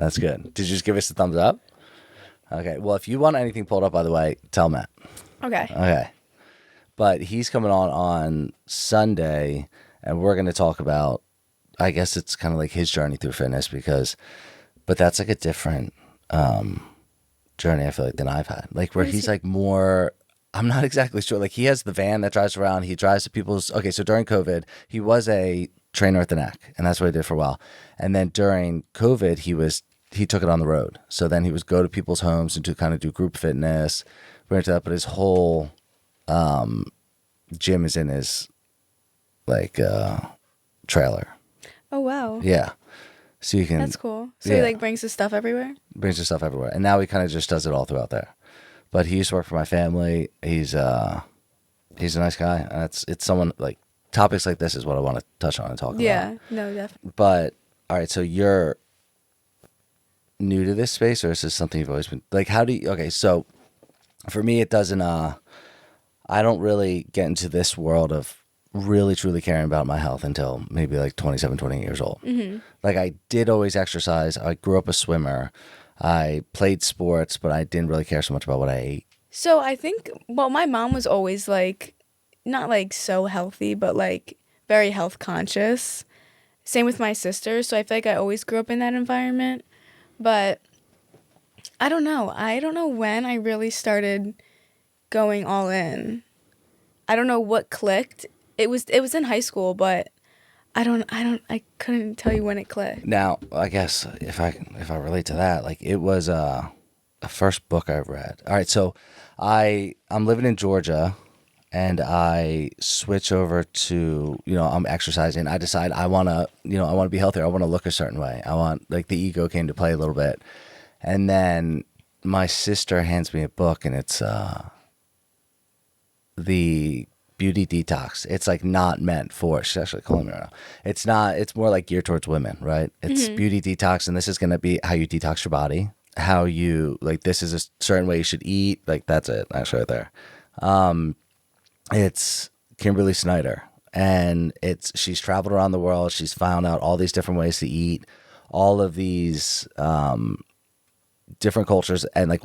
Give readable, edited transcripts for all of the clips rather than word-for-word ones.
That's good. Did you just give us a thumbs up? Okay. Well, if you want anything pulled up, by the way, tell Matt. Okay. Okay. But he's coming on Sunday, and we're going to talk about, I guess it's kind of like his journey through fitness but that's like a different journey, I feel like, than I've had. Like where he's like more, I'm not exactly sure. Like he has the van that drives around. He drives to people's, okay, so during COVID, he was a trainer at the neck, and that's what he did for a while. And then during COVID, he took it on the road. So then he would go to people's homes and to kind of do group fitness, bring it to that. But his whole gym is in his like trailer. Oh, wow. Yeah. So you can. That's cool. So he like brings his stuff everywhere? Brings his stuff everywhere. And now he kind of just does it all throughout there. But he used to work for my family. He's a nice guy. And it's someone like topics like this is what I want to touch on and talk about. Yeah, no, definitely. But all right, so you're new to this space, or is this something you've always been like? Okay, so for me, it doesn't. I don't really get into this world of really truly caring about my health until maybe like 27, 28 years old. Mm-hmm. Like I did always exercise. I grew up a swimmer. I played sports, but I didn't really care so much about what I ate. So I think, well, my mom was always like, not like so healthy, but like very health conscious. Same with my sister. So I feel like I always grew up in that environment. But I don't know. I don't know when I really started going all in. I don't know what clicked. It was in high school, but I couldn't tell you when it clicked. Now, I guess if I relate to that, like it was a first book I read. All right, so I'm living in Georgia, and I switch over to, I'm exercising. I decide I want to be healthier. I want to look a certain way. I want, like, the ego came to play a little bit. And then my sister hands me a book, and it's the Beauty Detox. It's like not meant for, she's actually calling me right now. It's not, it's more like geared towards women, right? It's Beauty Detox, and this is going to be how you detox your body, how you, like, this is a certain way you should eat. Like, that's it, actually, right there. It's Kimberly Snyder, and she's traveled around the world. She's found out all these different ways to eat, all of these different cultures, and like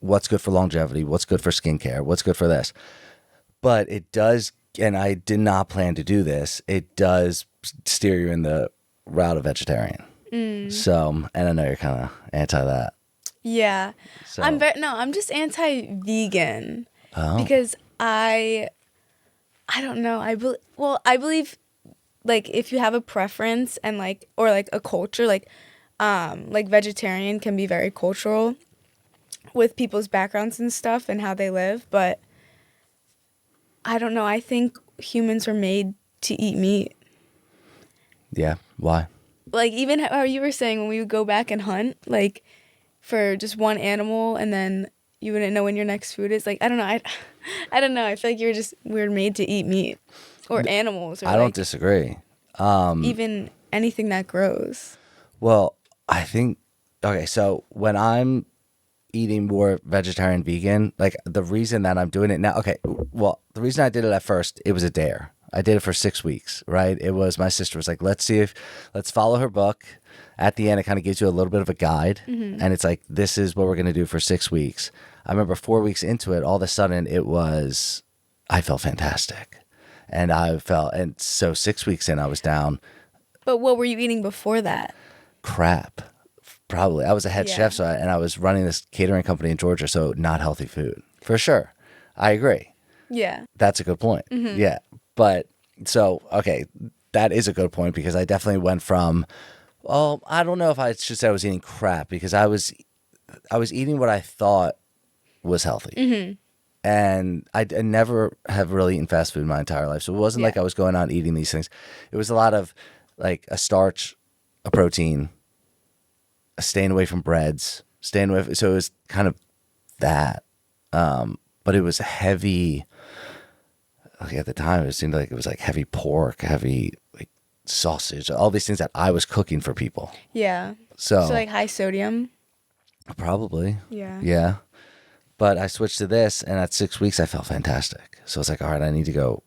what's good for longevity, what's good for skincare, what's good for this. But it does, and I did not plan to do this, it does steer you in the route of vegetarian. So, and I know you're kind of anti that. Yeah. So. I'm just anti-vegan. Because I don't know. I believe like if you have a preference and like, or like a culture, like vegetarian can be very cultural with people's backgrounds and stuff and how they live. But I don't know. I think humans were made to eat meat. Yeah. Why? Like even how you were saying when we would go back and hunt, like for just one animal, and then you wouldn't know when your next food is. Like, I don't know. I don't know. I feel like we're made to eat meat or animals. Or I don't disagree. Even anything that grows. Well, I think, okay, so when I'm eating more vegetarian, vegan, like the reason that I'm doing it now, okay, well, the reason I did it at first, it was a dare. I did it for 6 weeks, right? It was, my sister was like, let's follow her book. At the end, it kind of gives you a little bit of a guide. Mm-hmm. And it's like, this is what we're going to do for 6 weeks. I remember 4 weeks into it, all of a sudden I felt fantastic. And so 6 weeks in, I was down. But what were you eating before that? Crap. Probably. I was a head chef, and I was running this catering company in Georgia, so not healthy food. For sure. I agree. Yeah. That's a good point. Mm-hmm. Yeah. But so, okay, that is a good point, because I definitely went from, well, I don't know if I should say I was eating crap, because I was eating what I thought was healthy. Mm-hmm. And I never have really eaten fast food my entire life. So it wasn't like I was going out eating these things. It was a lot of like a starch, a protein, staying away from breads, so it was kind of that. But it was heavy. Okay, at the time, it seemed like it was like heavy pork, heavy like sausage, all these things that I was cooking for people. Yeah. So like high sodium? Probably. Yeah. Yeah. But I switched to this, and at 6 weeks, I felt fantastic. So I was like, all right, I need to go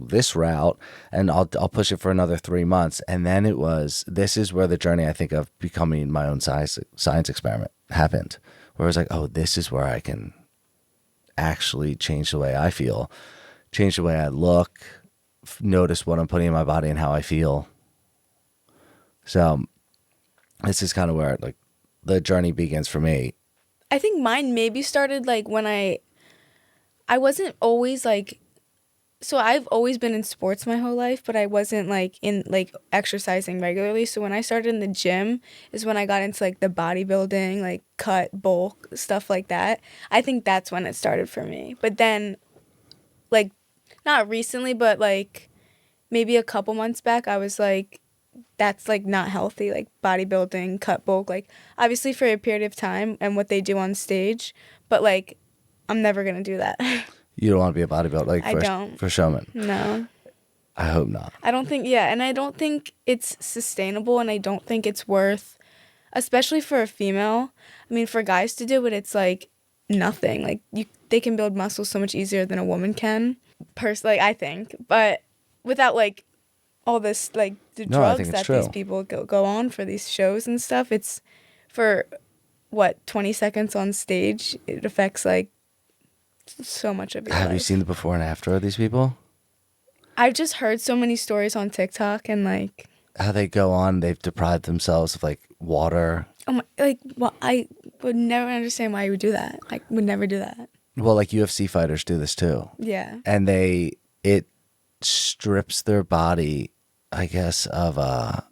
this route, and I'll push it for another 3 months. And then this is where the journey, I think, of becoming my own science experiment happened, where I was like, oh, this is where I can actually change the way I feel, change the way I look, notice what I'm putting in my body and how I feel. So this is kind of where like the journey begins for me. I think mine maybe started like when I wasn't always like, so I've always been in sports my whole life, but I wasn't like in like exercising regularly. So when I started in the gym is when I got into like the bodybuilding, like cut, bulk, stuff like that. I think that's when it started for me. But then like not recently, but like maybe a couple months back, I was like, that's like not healthy, like bodybuilding, cut, bulk, like obviously for a period of time and what they do on stage, but like I'm never gonna do that. You don't want to be a bodybuilder, like I don't. for showman. No. I hope not. I don't think, yeah, and I don't think it's sustainable, and I don't think it's worth, especially for a female. I mean, for guys to do it, it's like nothing. Like they can build muscle so much easier than a woman can. Like I think, but without like all this like the drugs that these people go on for these shows and stuff, it's for what 20 seconds on stage. It affects like so much of your life. Have you seen the before and after of these people? I've just heard so many stories on TikTok and like how they go on, they've deprived themselves of like water. Oh my, like, well, I would never understand why you would do that. I would never do that. Well, like UFC fighters do this too. Yeah. And it strips their body, I guess, of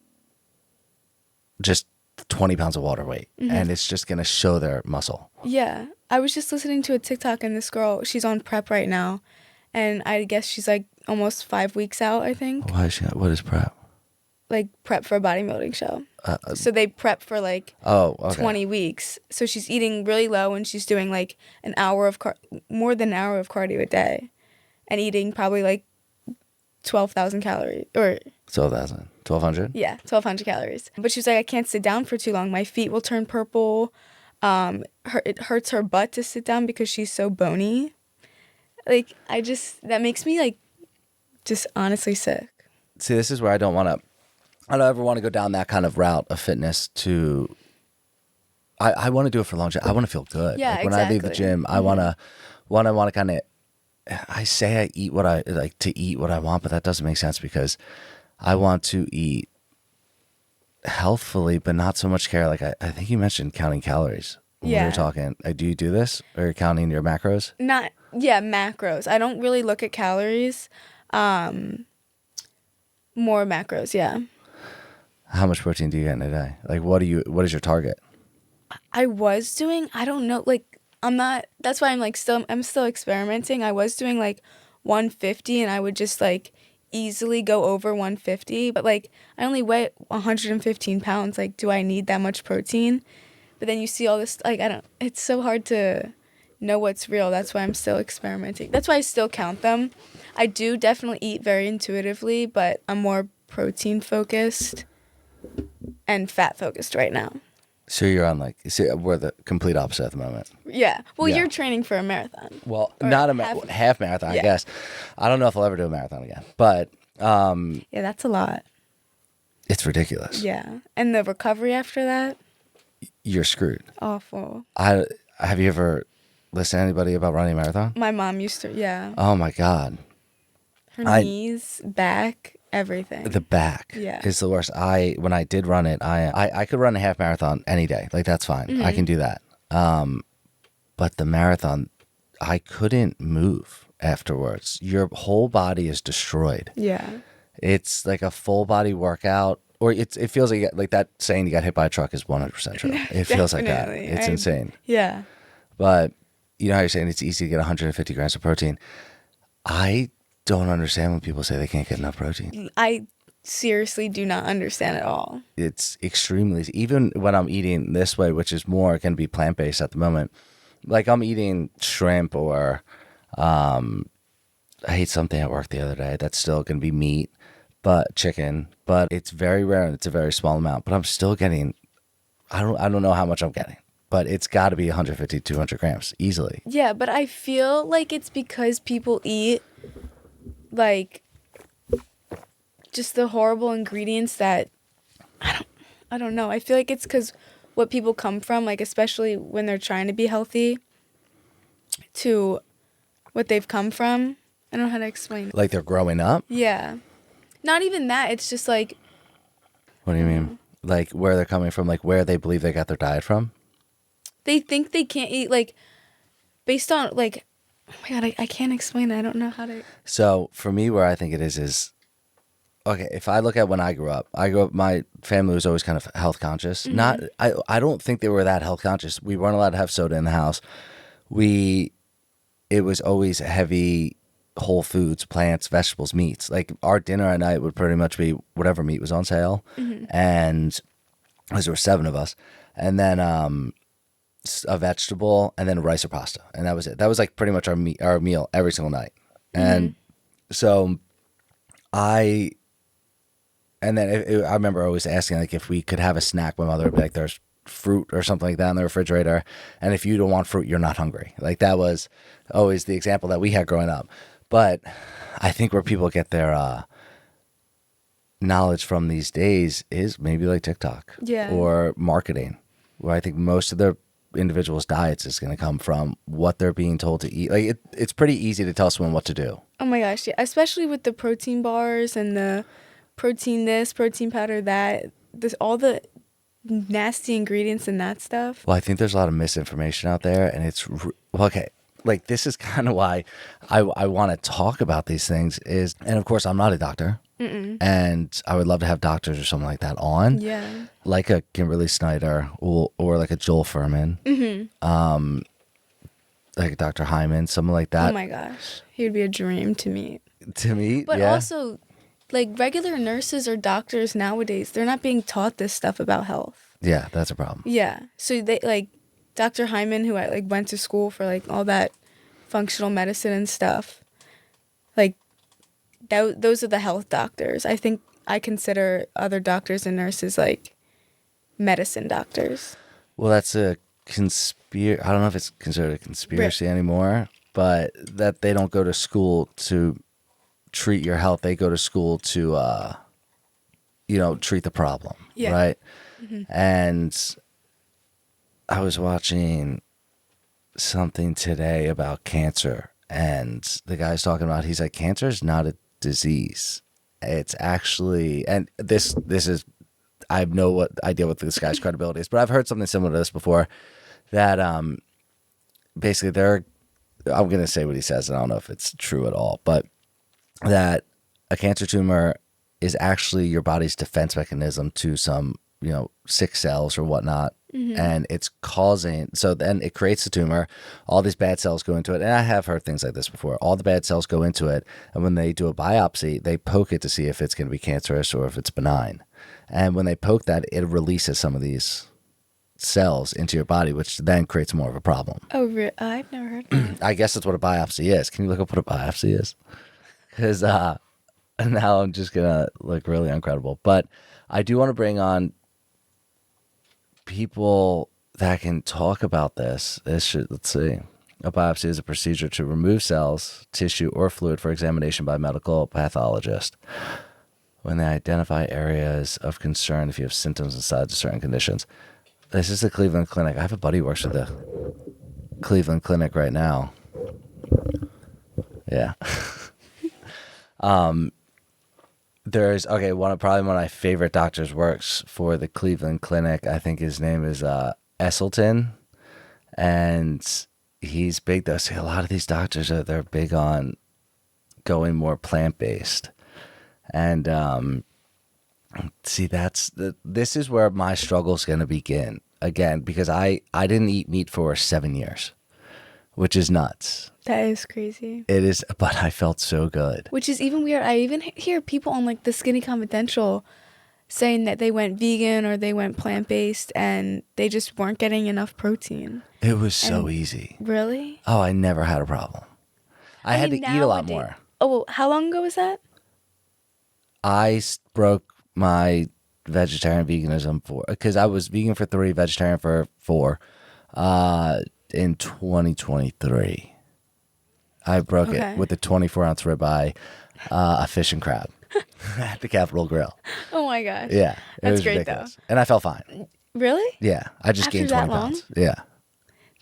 just 20 pounds of water weight. Mm-hmm. And it's just going to show their muscle. Yeah. I was just listening to a TikTok and this girl, she's on prep right now. And I guess she's like almost 5 weeks out, I think. Why is she? What is prep? Like prep for a bodybuilding show. So they prep for like 20 weeks. So she's eating really low and she's doing like more than an hour of cardio a day. And eating probably like 12,000 calories. Or 12,000. 1,200? Yeah, 1,200 calories. But she's like, I can't sit down for too long. My feet will turn purple. It hurts her butt to sit down because she's so bony. Like, that makes me like just honestly sick. See, this is where I don't ever want to go down that kind of route of fitness to, I want to do it for long. I want to feel good. Yeah, like when exactly. I leave the gym, I want to kind of, I say I eat what I like to eat what I want, but that doesn't make sense because I want to eat healthfully, but not so much care. Like I think you mentioned counting calories when we were talking. Do you do this or you're counting your macros? Macros. I don't really look at calories. More macros, yeah. How much protein do you get in a day? Like what is your target? I was doing, I don't know, like that's why I'm still experimenting. I was doing like 150 and I would just like easily go over 150, but like I only weigh 115 pounds. Like, do I need that much protein? But then you see all this, like, it's so hard to know what's real. That's why I'm still experimenting. That's why I still count them. I do definitely eat very intuitively, but I'm more protein focused and fat focused right now. So you're on we're the complete opposite at the moment. Yeah. Well, you're training for a marathon. Well, not a half marathon, I guess. I don't know if I'll ever do a marathon again, but yeah, that's a lot. It's ridiculous. Yeah. And the recovery after that? You're screwed. Awful. Have you ever listened to anybody about running a marathon? My mom used to, yeah. Oh my God. Her knees, back, everything. The back is the worst. When I did run it, I could run a half marathon any day. Like that's fine. Mm-hmm. I can do that. But the marathon, I couldn't move afterwards. Your whole body is destroyed. Yeah. It's like a full body workout, or it feels like that saying you got hit by a truck is 100% true. It feels like that. It's insane. Yeah. But you know how you're saying it's easy to get 150 grams of protein. I don't understand when people say they can't get enough protein. I seriously do not understand at all. It's extremely easy. Even when I'm eating this way, which is more going to be plant-based at the moment, like I'm eating shrimp or I ate something at work the other day that's still going to be meat, but chicken, but it's very rare and it's a very small amount, but I'm still getting, I don't know how much I'm getting, but it's got to be 150, 200 grams easily. Yeah, but I feel like it's because people eat like just the horrible ingredients that I don't know. I feel like it's because what people come from, like especially when they're trying to be healthy, to what they've come from. I don't know how to explain it. Like they're growing up? Yeah. Not even that. It's just like, What do you mean? Like where they're coming from, like where they believe they got their diet from? they think they can't eat, like, based on, like, oh my God, I can't explain it. I don't know how to. So for me, where I think it is okay. If I look at when I grew up, my family was always kind of health conscious. Not, I don't think they were that health conscious. We weren't allowed to have soda in the house. It was always heavy whole foods, plants, vegetables, meats. Like our dinner at night would pretty much be whatever meat was on sale, and because there were 7 of us, and then a vegetable, and then rice or pasta, and that was it. That was like pretty much our meal every single night, and so I remember always asking like if we could have a snack. My mother would be like, "There's fruit or something like that in the refrigerator, and if you don't want fruit, you're not hungry." Like that was always the example that we had growing up. But I think where people get their knowledge from these days is maybe like TikTok or marketing, where I think most of their individuals' diets is going to come from what they're being told to eat. Like it's pretty easy to tell someone what to do. Oh my gosh, yeah. Especially with the protein bars and the protein this, protein powder that, all the nasty ingredients in that stuff. Well, I think there's a lot of misinformation out there, and it's okay. Like this is kind of why I want to talk about these things is, and of course I'm not a doctor, and I would love to have doctors or something like that on, like a Kimberly Snyder or like a Joel Furman, like Dr. Hyman, something like that. Oh my gosh, he would be a dream to meet. But yeah. also, like regular nurses or doctors nowadays, they're not being taught this stuff about health. Yeah, that's a problem. Yeah, so they like Dr. Hyman, who I like went to school for like all that functional medicine and stuff. Like those are the health doctors. I think I consider other doctors and nurses like medicine doctors. Well, that's a conspiracy. I don't know if it's considered a conspiracy anymore, but that they don't go to school to treat your health. They go to school to, treat the problem, right? And I was watching something today about cancer, and the guy's talking about, he's like, cancer is not a disease. It's actually, and this is, I have no idea what this guy's credibility is, but I've heard something similar to this before, that basically I'm going to say what he says, and I don't know if it's true at all, but that a cancer tumor is actually your body's defense mechanism to some, sick cells or whatnot. And it's causing, so then it creates the tumor, all these bad cells go into it. And I have heard things like this before. All the bad cells go into it. And when they do a biopsy, they poke it to see if it's going to be cancerous or if it's benign. And when they poke that, it releases some of these cells into your body, which then creates more of a problem. Oh, I've never heard of that. I guess that's what a biopsy is. Can you look up what a biopsy is? Because now I'm just going to look really incredible. But I do want to bring on people that can talk about this. Let's see. A biopsy is a procedure to remove cells, tissue, or fluid for examination by a medical pathologist when they identify areas of concern if you have symptoms and signs of certain conditions. This is the Cleveland Clinic. I have a buddy who works at the Cleveland Clinic right now. Yeah. There's one of my favorite doctors works for the Cleveland Clinic. I think his name is Esselton, and he's big. Though, see, a lot of these doctors they're big on going more plant based, and see this is where my struggle is going to begin again, because I didn't eat meat for 7 years, which is nuts. That is crazy. It is, but I felt so good. Which is even weird. I even hear people on like the Skinny Confidential saying that they went vegan or they went plant-based and they just weren't getting enough protein. It was so easy. Really? Oh, I never had a problem. I had to eat a lot more. Oh, well, how long ago was that? I broke my vegetarian veganism because I was vegan for 3, vegetarian for 4, in 2023. I broke it with a 24-ounce ribeye, a fish and crab. at the Capitol Grill. Oh my gosh. Yeah, it That's was great ridiculous. And I felt fine. Really? Yeah, I just After gained that 20 long? pounds. Yeah.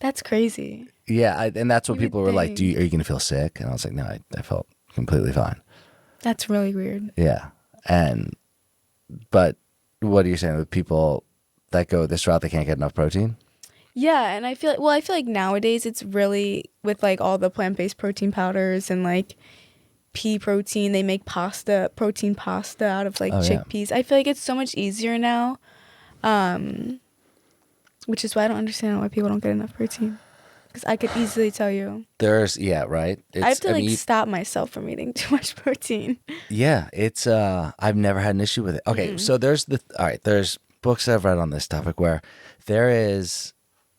That's crazy. Yeah, and that's what You would people were like, think. are you going to feel sick? And I was like, no, I felt completely fine. That's really weird. Yeah. But what are you saying with people that go this route, they can't get enough protein? Yeah, and I feel like nowadays it's really with like all the plant-based protein powders and like pea protein, they make protein pasta out of like Oh, yeah. chickpeas. I feel like it's so much easier now. Which is why I don't understand why people don't get enough protein. Because I could easily tell you. Yeah, right. I have to stop myself from eating too much protein. Yeah, it's I've never had an issue with it. Okay, so there's books I've read on this topic where there is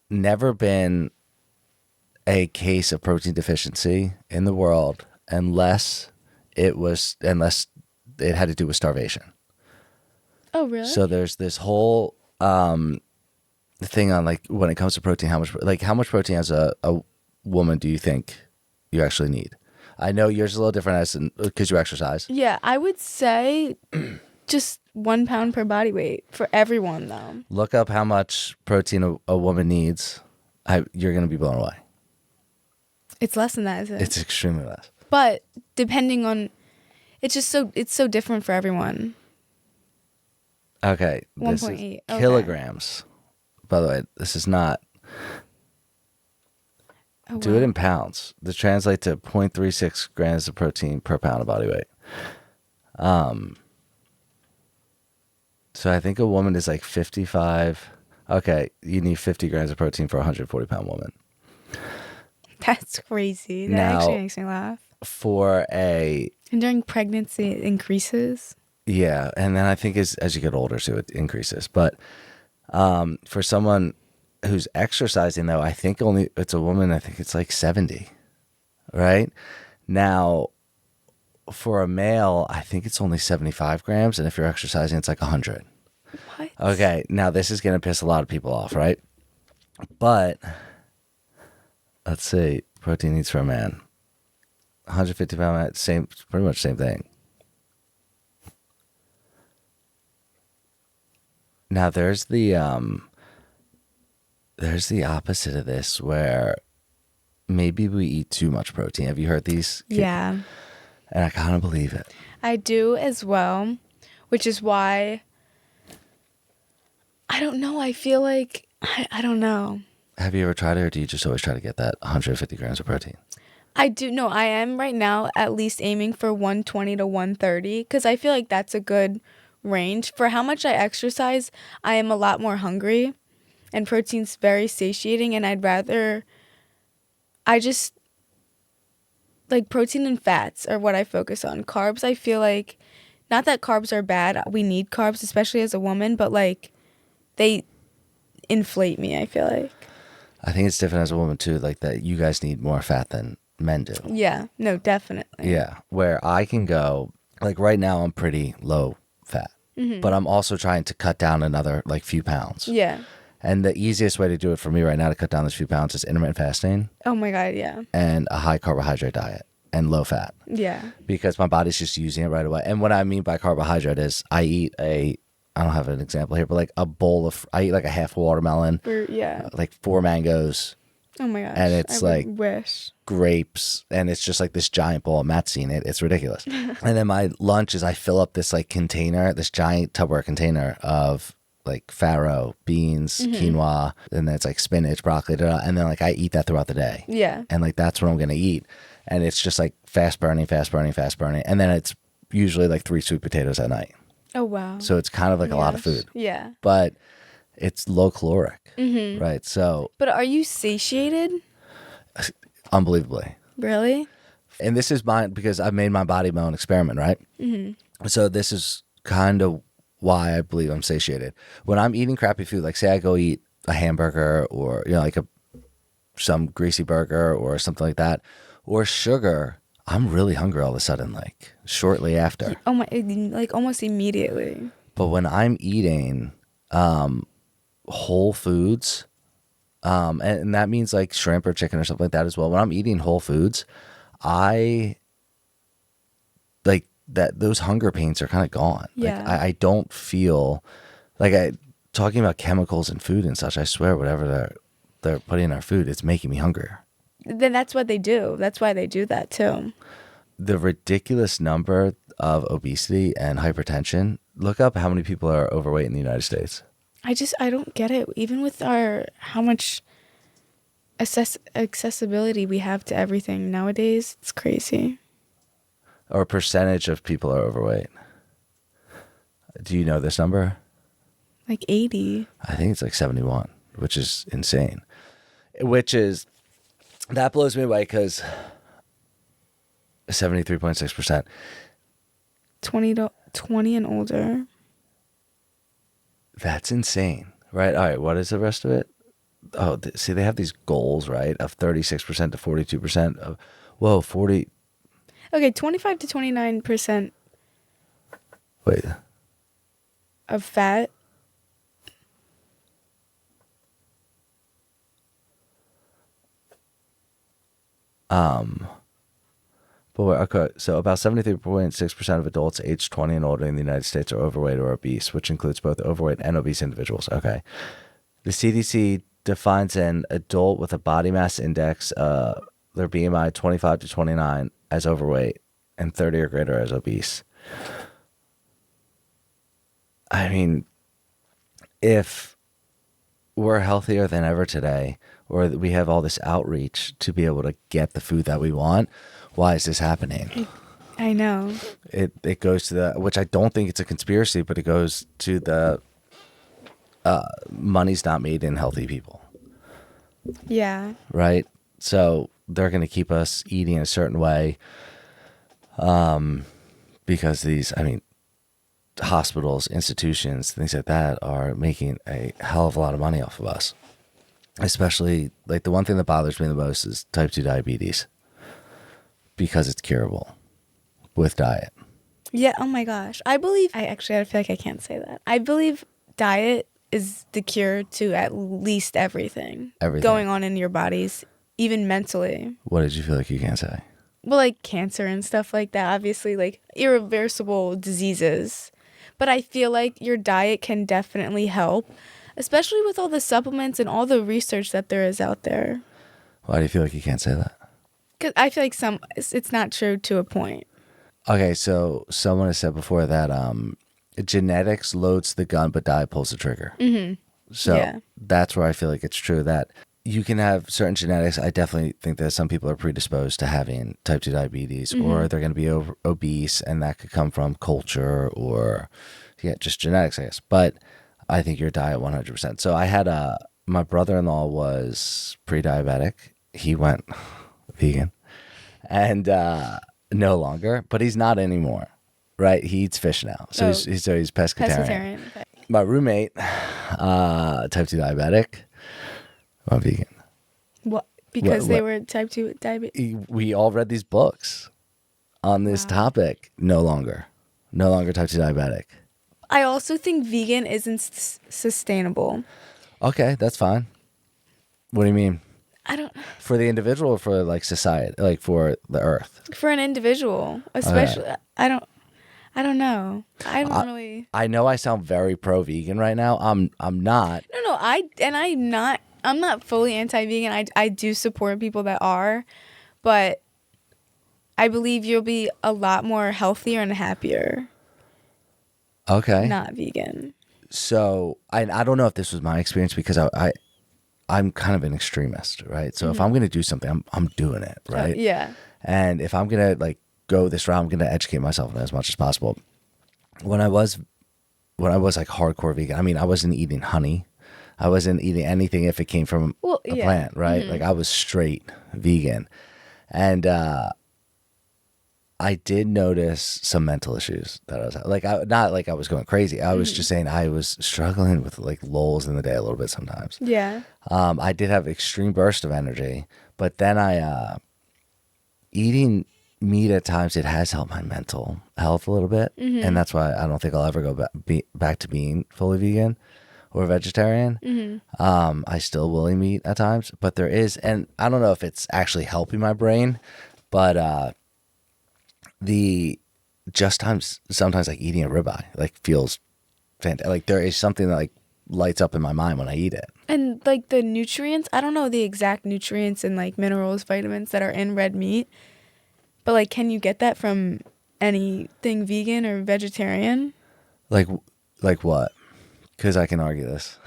never been a case of protein deficiency in the world unless it had to do with starvation. Oh, really? So there's this whole thing on like when it comes to protein, how much protein as a woman do you think you actually need? I know yours is a little different because you exercise. Yeah, I would say just 1 pound per body weight for everyone though. Look up how much protein a woman needs. You're going to be blown away. It's less than that, is it? It's extremely less. But depending on, it's so different for everyone. Okay. 1.8 kilograms. By the way, this is not. Oh, Do it in pounds. This translates to 0.36 grams of protein per pound of body weight. So I think a woman is like 55. Okay, you need 50 grams of protein for a 140-pound woman. That's crazy. That Now, actually makes me laugh. And during pregnancy, it increases. Yeah, and then I think as you get older, so it increases. But for someone who's exercising, though, I think it's a woman. I think it's like 70, right? Now, for a male, I think it's only 75 grams, and if you're exercising, it's like 100. What? Okay, now this is gonna piss a lot of people off, right? But let's see, protein needs for a man, 150 pound man, pretty much same thing. Now there's the opposite of this where maybe we eat too much protein. Have you heard these? Yeah. And I kind of believe it. I do as well, which is why I don't know. I feel like I don't know. Have you ever tried it, or do you just always try to get that 150 grams of protein? I do. No, I am right now at least aiming for 120 to 130 because I feel like that's a good range. For how much I exercise, I am a lot more hungry, and protein's very satiating, and I just like protein and fats are what I focus on. Carbs, I feel like, not that carbs are bad. We need carbs, especially as a woman, but like they inflate me, I feel like. I think it's different as a woman too, like that you guys need more fat than men do. Yeah, no, definitely. Yeah, where I can go, like right now I'm pretty low fat, but I'm also trying to cut down another like few pounds. Yeah. And the easiest way to do it for me right now to cut down those few pounds is intermittent fasting. Oh my God, yeah. And a high carbohydrate diet and low fat. Yeah. Because my body's just using it right away. And what I mean by carbohydrate is I don't have an example here, but like I eat like a half a watermelon. Like 4 mangoes. Oh my gosh. And it's I like wish. grapes. And it's just like this giant bowl. Matt's seen it. It's ridiculous. And then my lunch is I fill up this like container, this giant Tupperware container of like farro, beans, quinoa, and then it's like spinach, broccoli, and then like I eat that throughout the day. Yeah. And like that's what I'm gonna eat. And it's just like fast burning. And then it's usually like 3 sweet potatoes at night. Oh wow. So it's kind of like a lot of food. Yeah. But it's low caloric. Right. So But are you satiated? Unbelievably. Really? And this is mine because I've made my body my own experiment, right? So this is kind of why I believe I'm satiated. When I'm eating crappy food, like say I go eat a hamburger or, like some greasy burger or something like that, or sugar, I'm really hungry all of a sudden, like shortly after. Oh my, like almost immediately. But when I'm eating whole foods, and that means like shrimp or chicken or something like that as well. When I'm eating whole foods, I like that those hunger pains are kind of gone. Yeah. Like I don't feel like talking about chemicals and food and such. I swear, whatever they're putting in our food, it's making me hungrier. Then that's what they do. That's why they do that too. The ridiculous number of obesity and hypertension. Look up how many people are overweight in the United States. I don't get it. Even with how much accessibility we have to everything nowadays, it's crazy. Or percentage of people are overweight. Do you know this number? Like 80. I think it's like 71, which is insane. That blows me away because 73.6%. 20 and older. That's insane, right? All right, what is the rest of it? Oh, see, they have these goals, right, of 36% to 42% of, 40. Okay, 25 to 29% Wait. of fat. Okay, so about 73.6% of adults aged 20 and older in the United States are overweight or obese, which includes both overweight and obese individuals. Okay. The CDC defines an adult with a body mass index, their BMI 25 to 29 as overweight and 30 or greater as obese. I mean, if we're healthier than ever today, or we have all this outreach to be able to get the food that we want, why is this happening? I know. It goes to which I don't think it's a conspiracy, but it goes to the money's not made in healthy people. Yeah. Right? So they're going to keep us eating a certain way because hospitals, institutions, things like that are making a hell of a lot of money off of us. Especially, like, the one thing that bothers me the most is type 2 diabetes because it's curable with diet. Yeah, oh my gosh. I feel like I can't say that. I believe diet is the cure to at least everything going on in your bodies, even mentally. What did you feel like you can't say? Well, like cancer and stuff like that, obviously, like irreversible diseases. But I feel like your diet can definitely help, especially with all the supplements and all the research that there is out there. Why do you feel like you can't say that? Because I feel like it's not true to a point. Okay, so someone has said before that genetics loads the gun, but diet pulls the trigger. Mm-hmm. So that's where I feel like it's true that you can have certain genetics. I definitely think that some people are predisposed to having type 2 diabetes, or they're going to be obese, and that could come from culture or just genetics, I guess. But I think your diet 100%. So I had my brother-in-law was pre-diabetic. He went vegan and no longer, but he's not anymore, right? He eats fish now. So he's pescatarian. Okay. My roommate, type 2 diabetic, went vegan. What? Because they were type 2 diabetes? We all read these books on this topic. No longer type 2 diabetic. I also think vegan isn't sustainable. Okay, that's fine. What do you mean? I don't. For the individual or for like society, like for the earth? For an individual, especially. Okay. I don't know. I don't really. I know I sound very pro-vegan right now. I'm not. No. I'm not fully anti-vegan. I do support people that are, but I believe you'll be a lot more healthier and happier. Okay. Not vegan. So I don't know if this was my experience because I'm kind of an extremist, right? So if I'm going to do something, I'm doing it, right? Yeah. And if I'm going to like go this route, I'm going to educate myself as much as possible. When I was like hardcore vegan, I mean, I wasn't eating honey. I wasn't eating anything if it came from a plant, right? Like I was straight vegan. And I did notice some mental issues that I was like, not like I was going crazy. I was just saying I was struggling with like lulls in the day a little bit sometimes. Yeah. I did have extreme burst of energy, but then eating meat at times, it has helped my mental health a little bit. And that's why I don't think I'll ever go back to being fully vegan or vegetarian. I still will eat meat at times, but there is, and I don't know if it's actually helping my brain, but the sometimes like eating a ribeye like feels fantastic. Like there is something that like lights up in my mind when I eat it. And like the nutrients, I don't know the exact nutrients and like minerals, vitamins that are in red meat, but like can you get that from anything vegan or vegetarian? Like what? Because I can argue this.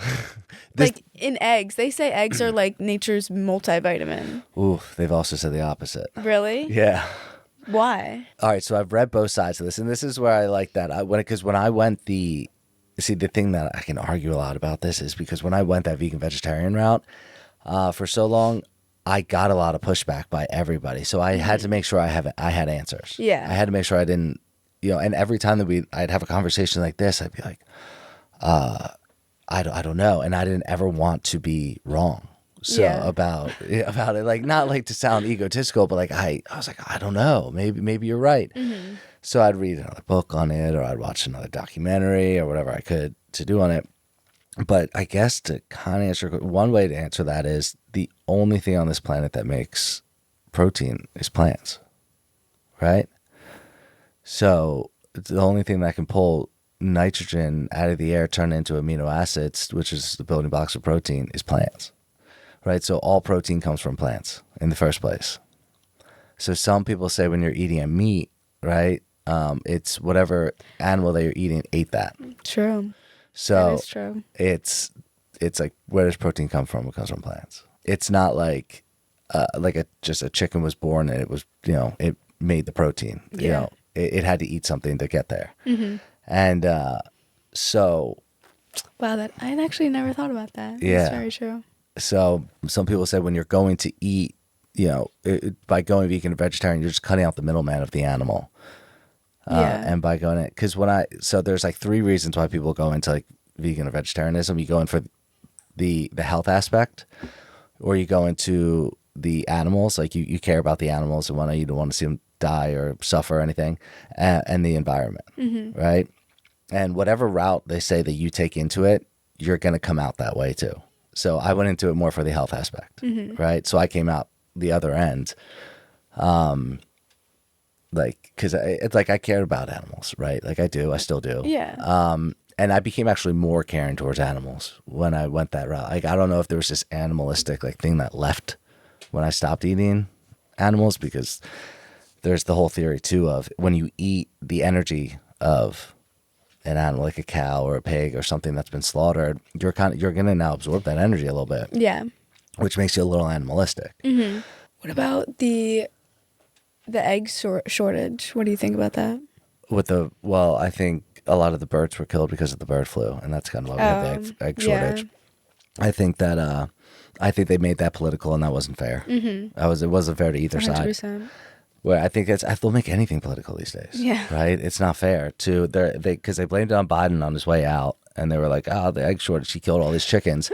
Like in eggs, they say eggs are like nature's multivitamin. Ooh, they've also said the opposite. Really? Yeah. Why? All right, so I've read both sides of this, and this is where I like that. Because when I went the thing that I can argue a lot about this is because when I went that vegan vegetarian route for so long, I got a lot of pushback by everybody. So I had to make sure I had answers. Yeah. I had to make sure I didn't, and every time that I'd have a conversation like this, I'd be like, I don't know, and I didn't ever want to be wrong. So about it, like not like to sound egotistical, but like I was like, I don't know, maybe you're right. Mm-hmm. So I'd read another book on it, or I'd watch another documentary, or whatever I could to do on it. But I guess to kind of answer, one way to answer that is the only thing on this planet that makes protein is plants, right? So it's the only thing that can pull nitrogen out of the air, turn it into amino acids, which is the building blocks of protein, is plants, right? So all protein comes from plants in the first place. So some people say when you're eating a meat, right, it's whatever animal that you're eating ate that. True. So that is true. It's like, where does protein come from? It comes from plants. It's not like just a chicken was born and it was, it made the protein. Yeah. It had to eat something to get there. Mm-hmm. And so. Wow, that I actually never thought about that. Yeah. That's very true. So some people say when you're going to eat, by going vegan or vegetarian, you're just cutting out the middleman of the animal. And by going it, because so there's like 3 reasons why people go into like vegan or vegetarianism. You go in for the health aspect, or you go into the animals, like you care about the animals and you don't want to see them die or suffer or anything, and the environment, right? And whatever route they say that you take into it, you're going to come out that way too. So I went into it more for the health aspect, right? So I came out the other end, because it's like I cared about animals, right? Like I still do. Yeah. And I became actually more caring towards animals when I went that route. Like I don't know if there was this animalistic like thing that left when I stopped eating animals, because there's the whole theory too of when you eat the energy of an animal, like a cow or a pig or something that's been slaughtered, you're gonna now absorb that energy a little bit. Yeah. Which makes you a little animalistic. Mm-hmm. What about the egg shortage? What do you think about that? I think a lot of the birds were killed because of the bird flu, and that's kind of why we have the egg shortage. Yeah. I think they made that political, and that wasn't fair. Mm-hmm. It wasn't fair to either 100%. Side. Where I think they'll make anything political these days. Yeah. Right? It's not fair because they blamed it on Biden on his way out, and they were like, the egg shortage, he killed all these chickens.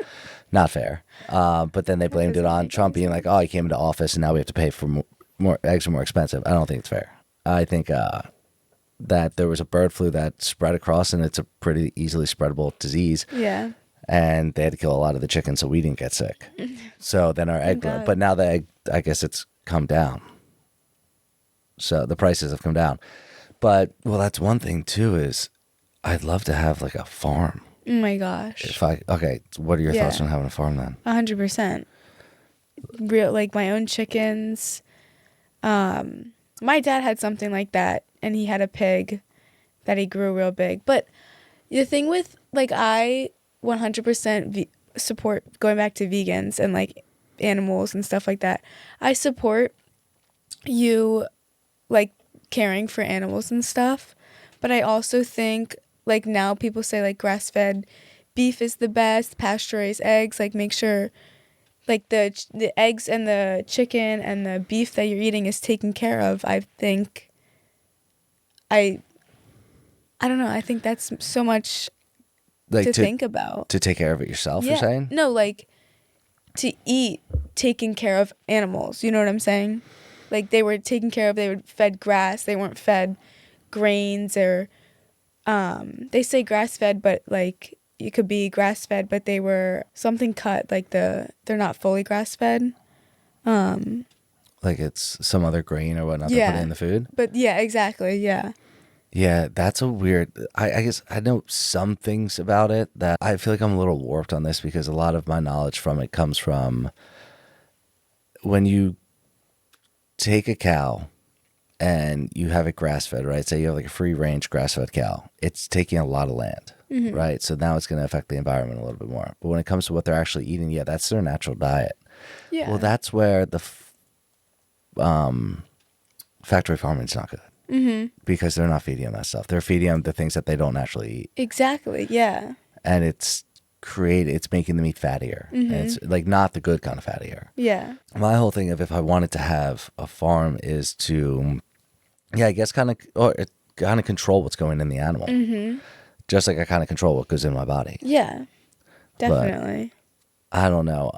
Not fair. But then they blamed it on Trump being like, he came into office and now we have to pay for more eggs are more expensive. I don't think it's fair. I think that there was a bird flu that spread across, and it's a pretty easily spreadable disease. Yeah. And they had to kill a lot of the chickens so we didn't get sick. So then our egg, but now the egg, I guess it's come down. So the prices have come down. But, that's one thing too is I'd love to have like a farm. Oh my gosh. What are your thoughts on having a farm then? 100%. Real, like my own chickens. My dad had something like that, and he had a pig that he grew real big. But the thing with, like, I 100% support going back to vegans and like animals and stuff like that. I support you like caring for animals and stuff, but I also think like now people say like grass-fed beef is the best, pasture-raised eggs, like make sure like the eggs and the chicken and the beef that you're eating is taken care of. I think I don't know, I think that's so much like to think about. To take care of it yourself, you're saying? No, like to eat taking care of animals, you know what I'm saying? Like they were taken care of, they were fed grass, they weren't fed grains or they say grass-fed, but like it could be grass-fed, but they were something cut, like they're not fully grass-fed. Like it's some other grain or whatnot they're putting in the food? But yeah, exactly, yeah. Yeah, that's a weird. I guess I know some things about it that I feel like I'm a little warped on this because a lot of my knowledge from it comes from when you take a cow and you have it grass fed, right? Say you have like a free range grass fed cow, it's taking a lot of land, right? So now it's going to affect the environment a little bit more. But when it comes to what they're actually eating, yeah, that's their natural diet. Yeah. Well, that's where the factory farming is not good because they're not feeding them that stuff. They're feeding them the things that they don't naturally eat, Exactly. Yeah. and it's making them eat fattier, and it's like not the good kind of fattier. Yeah. My whole thing of if I wanted to have a farm is to, yeah, I guess kind of control what's going in the animal, just like I kind of control what goes in my body. Yeah. Definitely. I don't know.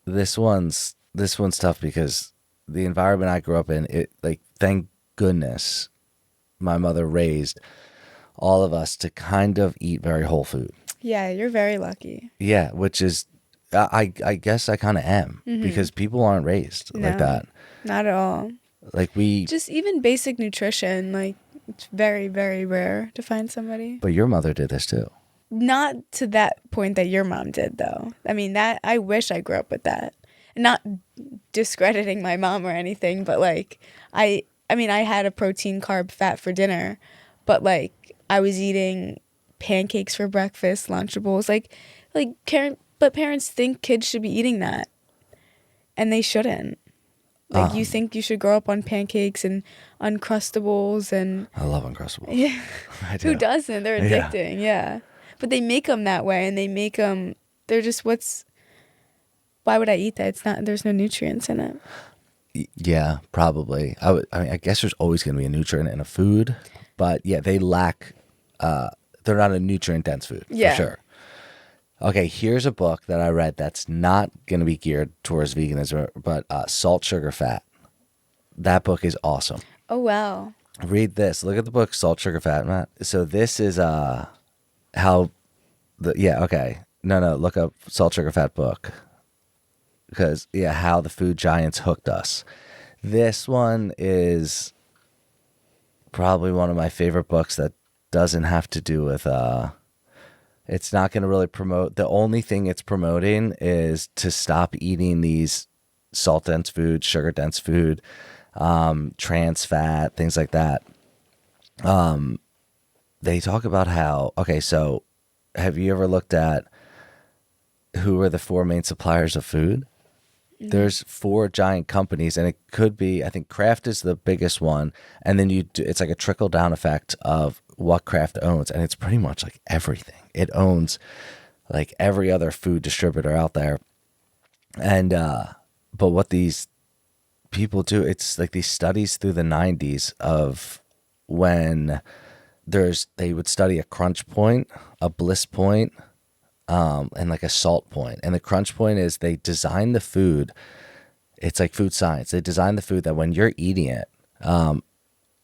This one's tough because the environment I grew up in, it like thank goodness my mother raised all of us to kind of eat very whole food. Yeah, you're very lucky. Yeah, which is I guess I kind of am because people aren't raised like No. that. Not at all. Like Just even basic nutrition, like it's very, very rare to find somebody. but your mother did this too. Not to that point that your mom did, though. I mean, that I wish I grew up with that. Not discrediting my mom or anything, but like I mean, I had a protein, carb, fat for dinner, but like I was eating pancakes for breakfast, Lunchables, but parents think kids should be eating that, and they shouldn't. Like you think you should grow up on pancakes and Uncrustables and I love Uncrustables. yeah. I do. Who doesn't? They're Yeah. addicting, yeah. But they make them that way, and they make them. They're just why would I eat that? It's not. There's no nutrients in it. Yeah, probably. I mean, I guess there's always going to be a nutrient in a food, but yeah, they lack. They're not a nutrient dense food Yeah. for sure. Okay, here's a book that I read that's not going to be geared towards veganism, but Salt, Sugar, Fat. That book is awesome. Oh wow. Read this. Look at the book Salt, Sugar, Fat, Matt. So this is how okay. No, look up Salt, Sugar, Fat book. Because how the food giants hooked us. This one is probably one of my favorite books that doesn't have to do with it's not going to really promote. The only thing it's promoting is to stop eating these salt dense food, sugar dense food, trans fat, things like that. They talk about how, okay, so have you ever looked at who are the four main suppliers of food? There's four giant companies, and it could be, I think Kraft is the biggest one, and then it's like a trickle down effect of what Kraft owns, and it's pretty much like everything. It owns like every other food distributor out there. And but what these people do, it's like these studies through the 90s of when they would study a crunch point, a bliss point, and like a salt point. And the crunch point is they design the food. It's like food science. They design the food that when you're eating it,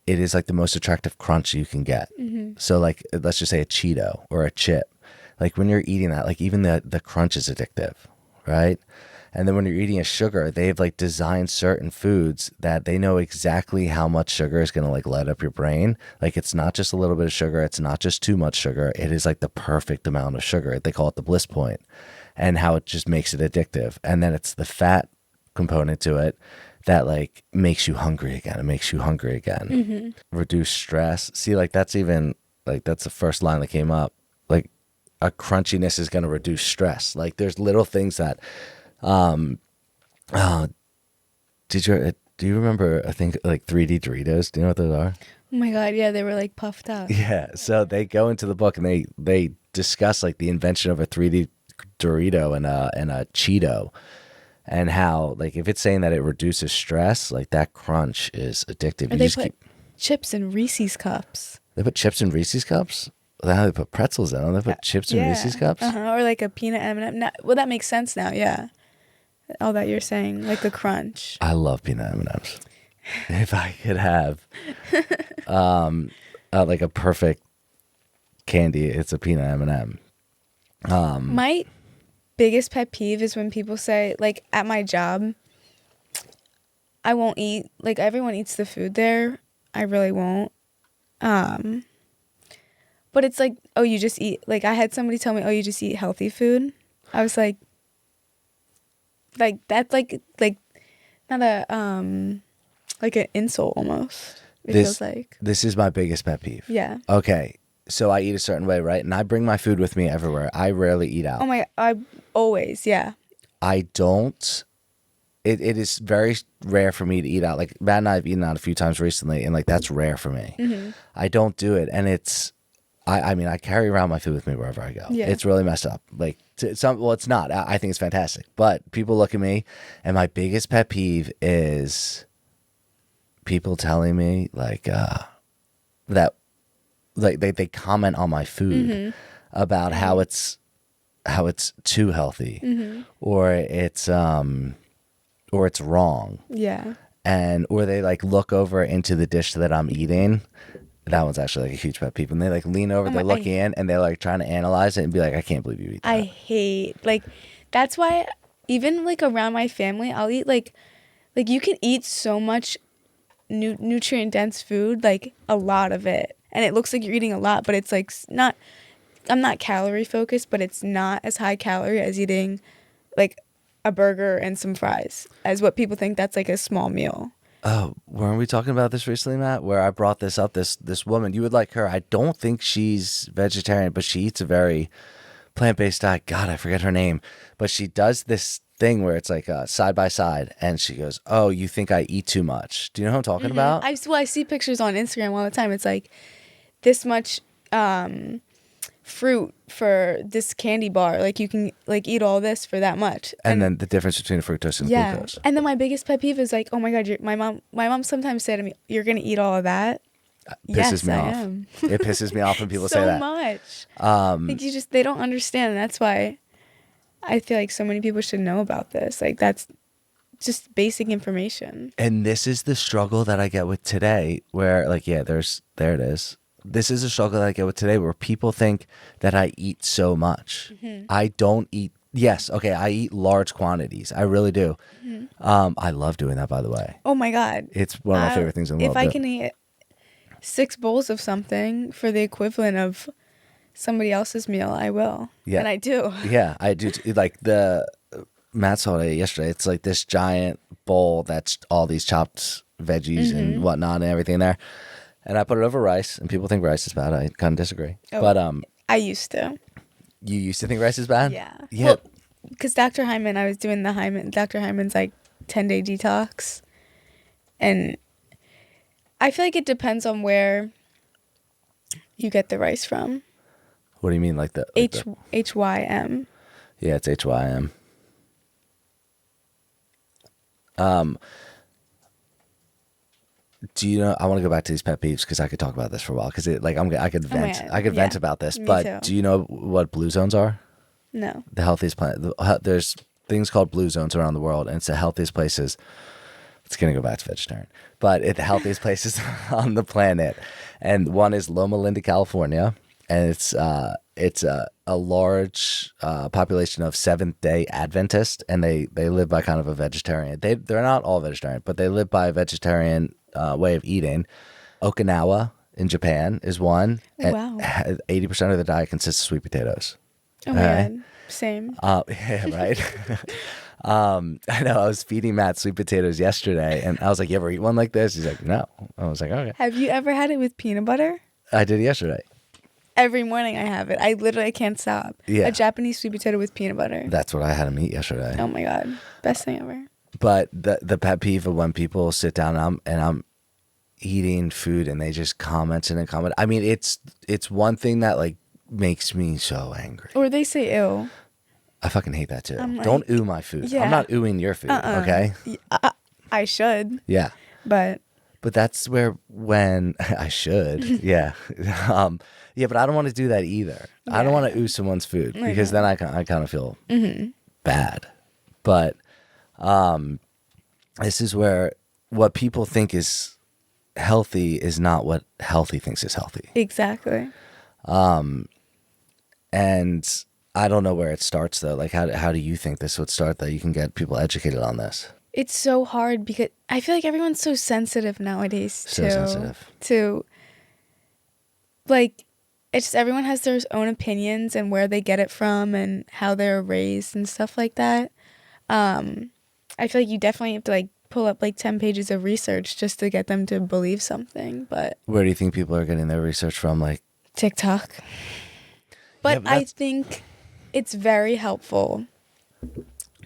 it is like the most attractive crunch you can get. So like, let's just say a Cheeto or a chip. Like when you're eating that, like even the crunch is addictive, right? And then when you're eating a sugar, they've like designed certain foods that they know exactly how much sugar is going to like light up your brain. Like it's not just a little bit of sugar. It's not just too much sugar. It is like the perfect amount of sugar. They call it the bliss point, and how it just makes it addictive. And then it's the fat component to it that like makes you hungry again. It makes you hungry again. Reduce stress. See, like that's even like that's the first line that came up. Like a crunchiness is going to reduce stress. Like there's little things that do you remember, I think like 3D Doritos? Do you know what those are? Oh my god, yeah, they were like puffed up. Yeah. So they go into the book and they discuss like the invention of a 3D Dorito and a Cheeto, and how like if it's saying that it reduces stress, like that crunch is addictive. Or they put chips in Reese's cups. They put chips in Reese's cups? Now they put pretzels in them. They put chips in Reese's cups? Or like a peanut M&M. Well, that makes sense now, yeah. All that you're saying, like the crunch. I love peanut M&Ms. If I could have like a perfect candy, it's a peanut M&M. My biggest pet peeve is when people say, like at my job, I won't eat, like everyone eats the food there. I really won't. But it's like, oh, you just eat, like, I had somebody tell me, oh, you just eat healthy food. I was like, that's like not a, like an insult almost. It feels like. This is my biggest pet peeve. Yeah. Okay. So I eat a certain way, right? And I bring my food with me everywhere. I rarely eat out. Oh my, I always, yeah. I don't. It is very rare for me to eat out. Like Matt and I have eaten out a few times recently, and like that's rare for me. Mm-hmm. I don't do it, and it's. I mean, I carry around my food with me wherever I go. Yeah. It's really messed up. Like well, it's not. I think it's fantastic, but people look at me, and my biggest pet peeve is people telling me like that, like they comment on my food Mm-hmm. about how it's too healthy, Mm-hmm. or it's wrong, Yeah. and or they like look over into the dish that I'm eating. That one's actually like a huge pet peeve. And they like lean over, they're looking in, and they're like trying to analyze it and be like, I can't believe you eat that. I hate, like, that's why even like around my family, I'll eat like you can eat so much nutrient dense food, like a lot of it. And it looks like you're eating a lot, but it's like not, I'm not calorie focused, but it's not as high calorie as eating like a burger and some fries, as what people think that's like a small meal. Oh, weren't we talking about this recently, Matt? Where I brought this up, this woman, you would like her. I don't think she's vegetarian, but she eats a very plant-based diet. God, I forget her name. But she does this thing where it's like side by side, and she goes, oh, you think I eat too much. Do you know what I'm talking about? I see pictures on Instagram all the time. It's like this much fruit for this candy bar. Like you can like eat all this for that much. And then the difference between the fructose and the glucose. And then my biggest pet peeve is like, oh my God, my mom sometimes said to me, you're going to eat all of that? Pisses me I off. am. It pisses me off when people so say that. much. Like they don't understand. And that's why I feel like so many people should know about this. Like that's just basic information. And this is the struggle that I get with today where like, yeah, there it is. This is a struggle that I get with today where people think that I eat so much. Mm-hmm. I don't eat. Yes. Okay. I eat large quantities. I really do. Mm-hmm. I love doing that, by the way. Oh my God. It's one of my favorite things in the world. If I can eat 6 bowls of something for the equivalent of somebody else's meal, I will. Yeah. And I do. Yeah, I do. Like Matt saw it yesterday. It's like this giant bowl that's all these chopped veggies Mm-hmm. and whatnot and everything there. And I put it over rice, and people think rice is bad. I kind of disagree. Oh, but I used to. You used to think rice is bad? Yeah. Yeah. Well, because Dr. Hyman, I was doing Dr. Hyman's like 10-day detox. And I feel like it depends on where you get the rice from. What do you mean, like the HYM? Yeah, it's HYM. Do you know? I want to go back to these pet peeves because I could talk about this for a while. Because I could vent. I could vent about this. Me But too. do you know what blue zones are? No. The healthiest planet. There's things called blue zones around the world, and it's the healthiest places. It's gonna go back to vegetarian, but it's the healthiest places on the planet. And one is Loma Linda, California, and it's a large population of Seventh-day Adventists, and they live by kind of a vegetarian. They're not all vegetarian, but they live by a vegetarian way of eating. Okinawa in Japan is one. Wow. 80% of the diet consists of sweet potatoes. Oh my God. Same. Yeah, right. I know. I was feeding Matt sweet potatoes yesterday, and I was like, "You ever eat one like this?" He's like, "No." I was like, "Okay." Have you ever had it with peanut butter? I did yesterday. Every morning I have it. I literally can't stop. Yeah. A Japanese sweet potato with peanut butter. That's what I had him eat yesterday. Oh my God. Best thing ever. But the pet peeve of when people sit down and I'm eating food and they just comment and comment. I mean, it's one thing that like makes me so angry. Or they say ew. I fucking hate that too. I'm like, don't ooh my food. yeah. I'm not oohing your food. Okay. I should. Yeah. But that's where when I should. Yeah. Yeah, but I don't want to do that either. I don't want to ooh someone's food because then I kind of feel bad. But this is where what people think is healthy is not what healthy thinks is healthy. exactly. And I don't know where it starts though. Like how do you think this would start that you can get people educated on this? It's so hard because I feel like everyone's so sensitive nowadays So sensitive. to like it's just everyone has their own opinions and where they get it from and how they're raised and stuff like that. I feel like you definitely have to like pull up like 10 pages of research just to get them to believe something, but Where do you think people are getting their research from? Like TikTok. But but I think it's very helpful.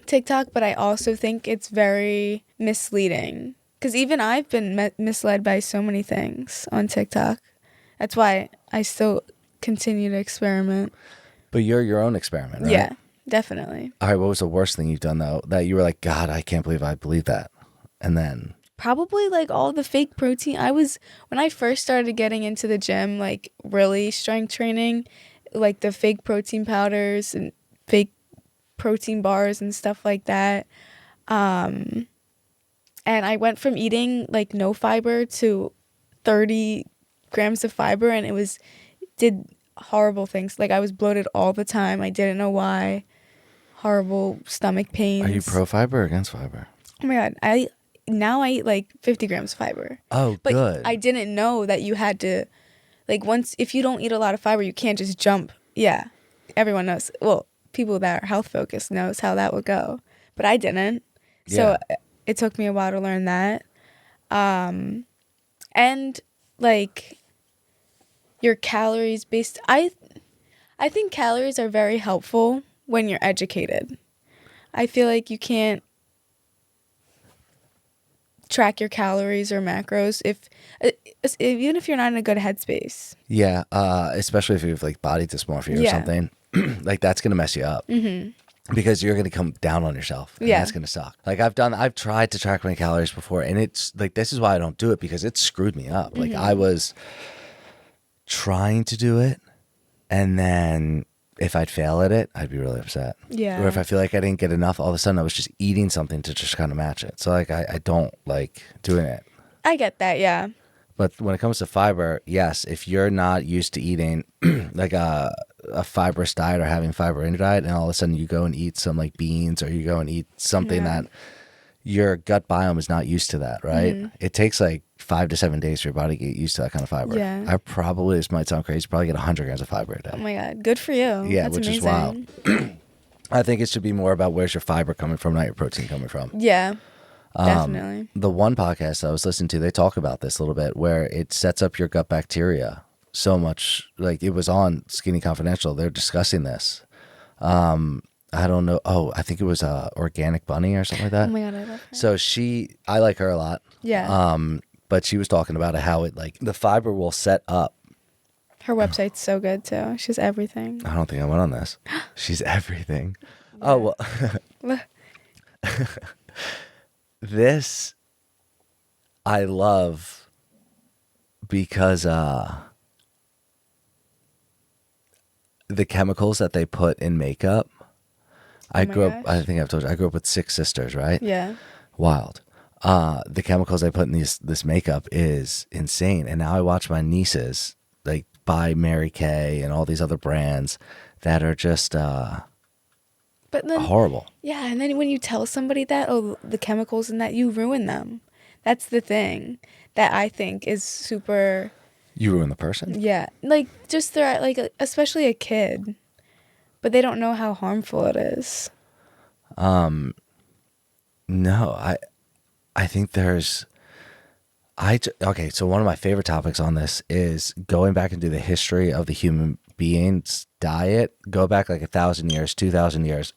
TikTok, but I also think it's very misleading because even I've been misled by so many things on TikTok. That's why I still continue to experiment. But you're your own experiment, right? Yeah, definitely. All right, what was the worst thing you've done though that you were like, God, I can't believe I believe that? And then Probably like all the fake protein. When I first started getting into the gym, like really strength training, like the fake protein powders and fake protein bars and stuff like that. And I went from eating like no fiber to 30 grams of fiber, and did horrible things. Like I was bloated all the time. I didn't know why. Horrible stomach pains. are you pro fiber or against fiber? Oh my God. Now I eat like 50 grams of fiber. Oh, But good. I didn't know that you had to, like, if you don't eat a lot of fiber, you can't just jump. Yeah, everyone knows. Well, people that are health focused knows how that would go, but I didn't. So it took me a while to learn that. And like your calories based, I think calories are very helpful when you're educated. I feel like you can't track your calories or macros even if you're not in a good headspace. Yeah, especially if you have like body dysmorphia or Yeah. something, like that's gonna mess you up because you're gonna come down on yourself. And Yeah. that's gonna suck. Like I've tried to track my calories before, and it's like this is why I don't do it because it screwed me up. Like I was trying to do it, and then if I'd fail at it, I'd be really upset. Yeah. Or if I feel like I didn't get enough, all of a sudden I was just eating something to just kind of match it. So like I don't like doing it. I get that, yeah. But when it comes to fiber, yes, if you're not used to eating like a fibrous diet or having fiber in your diet, and all of a sudden you go and eat some like beans or you go and eat something that your gut biome is not used to that, right? It takes like 5 to 7 days for your body to get used to that kind of fiber. Yeah. I probably, this might sound crazy, probably get 100 grams of fiber a day. Oh my God, good for you. Yeah, That's which amazing. is wild. I think it should be more about where's your fiber coming from, not your protein coming from. Yeah, definitely. The one podcast I was listening to, they talk about this a little bit, where it sets up your gut bacteria so much. Like it was on Skinny Confidential. They're discussing this. I don't know. Oh, I think it was Organic Bunny or something like that. Oh my God, I love her. So I like her a lot. Yeah. But she was talking about how it like the fiber will set up. Her website's so good too. She has everything. I don't think I went on this. She's everything. Oh, well. This I love because the chemicals that they put in makeup. I my grew up, gosh. I think I've told you, I grew up with 6 sisters, right? Yeah. Wild. The chemicals they put in this makeup is insane. And now I watch my nieces like buy Mary Kay and all these other brands that are just But then, horrible. yeah, and then when you tell somebody that, oh, the chemicals in that, you ruin them. That's the thing that I think is super, You ruin the person. yeah, like just they're like, especially a kid, but they don't know how harmful it is. No, I think there's okay, so one of my favorite topics on this is going back into the history of the human being's diet. Go back like 1,000 years, 2,000 years.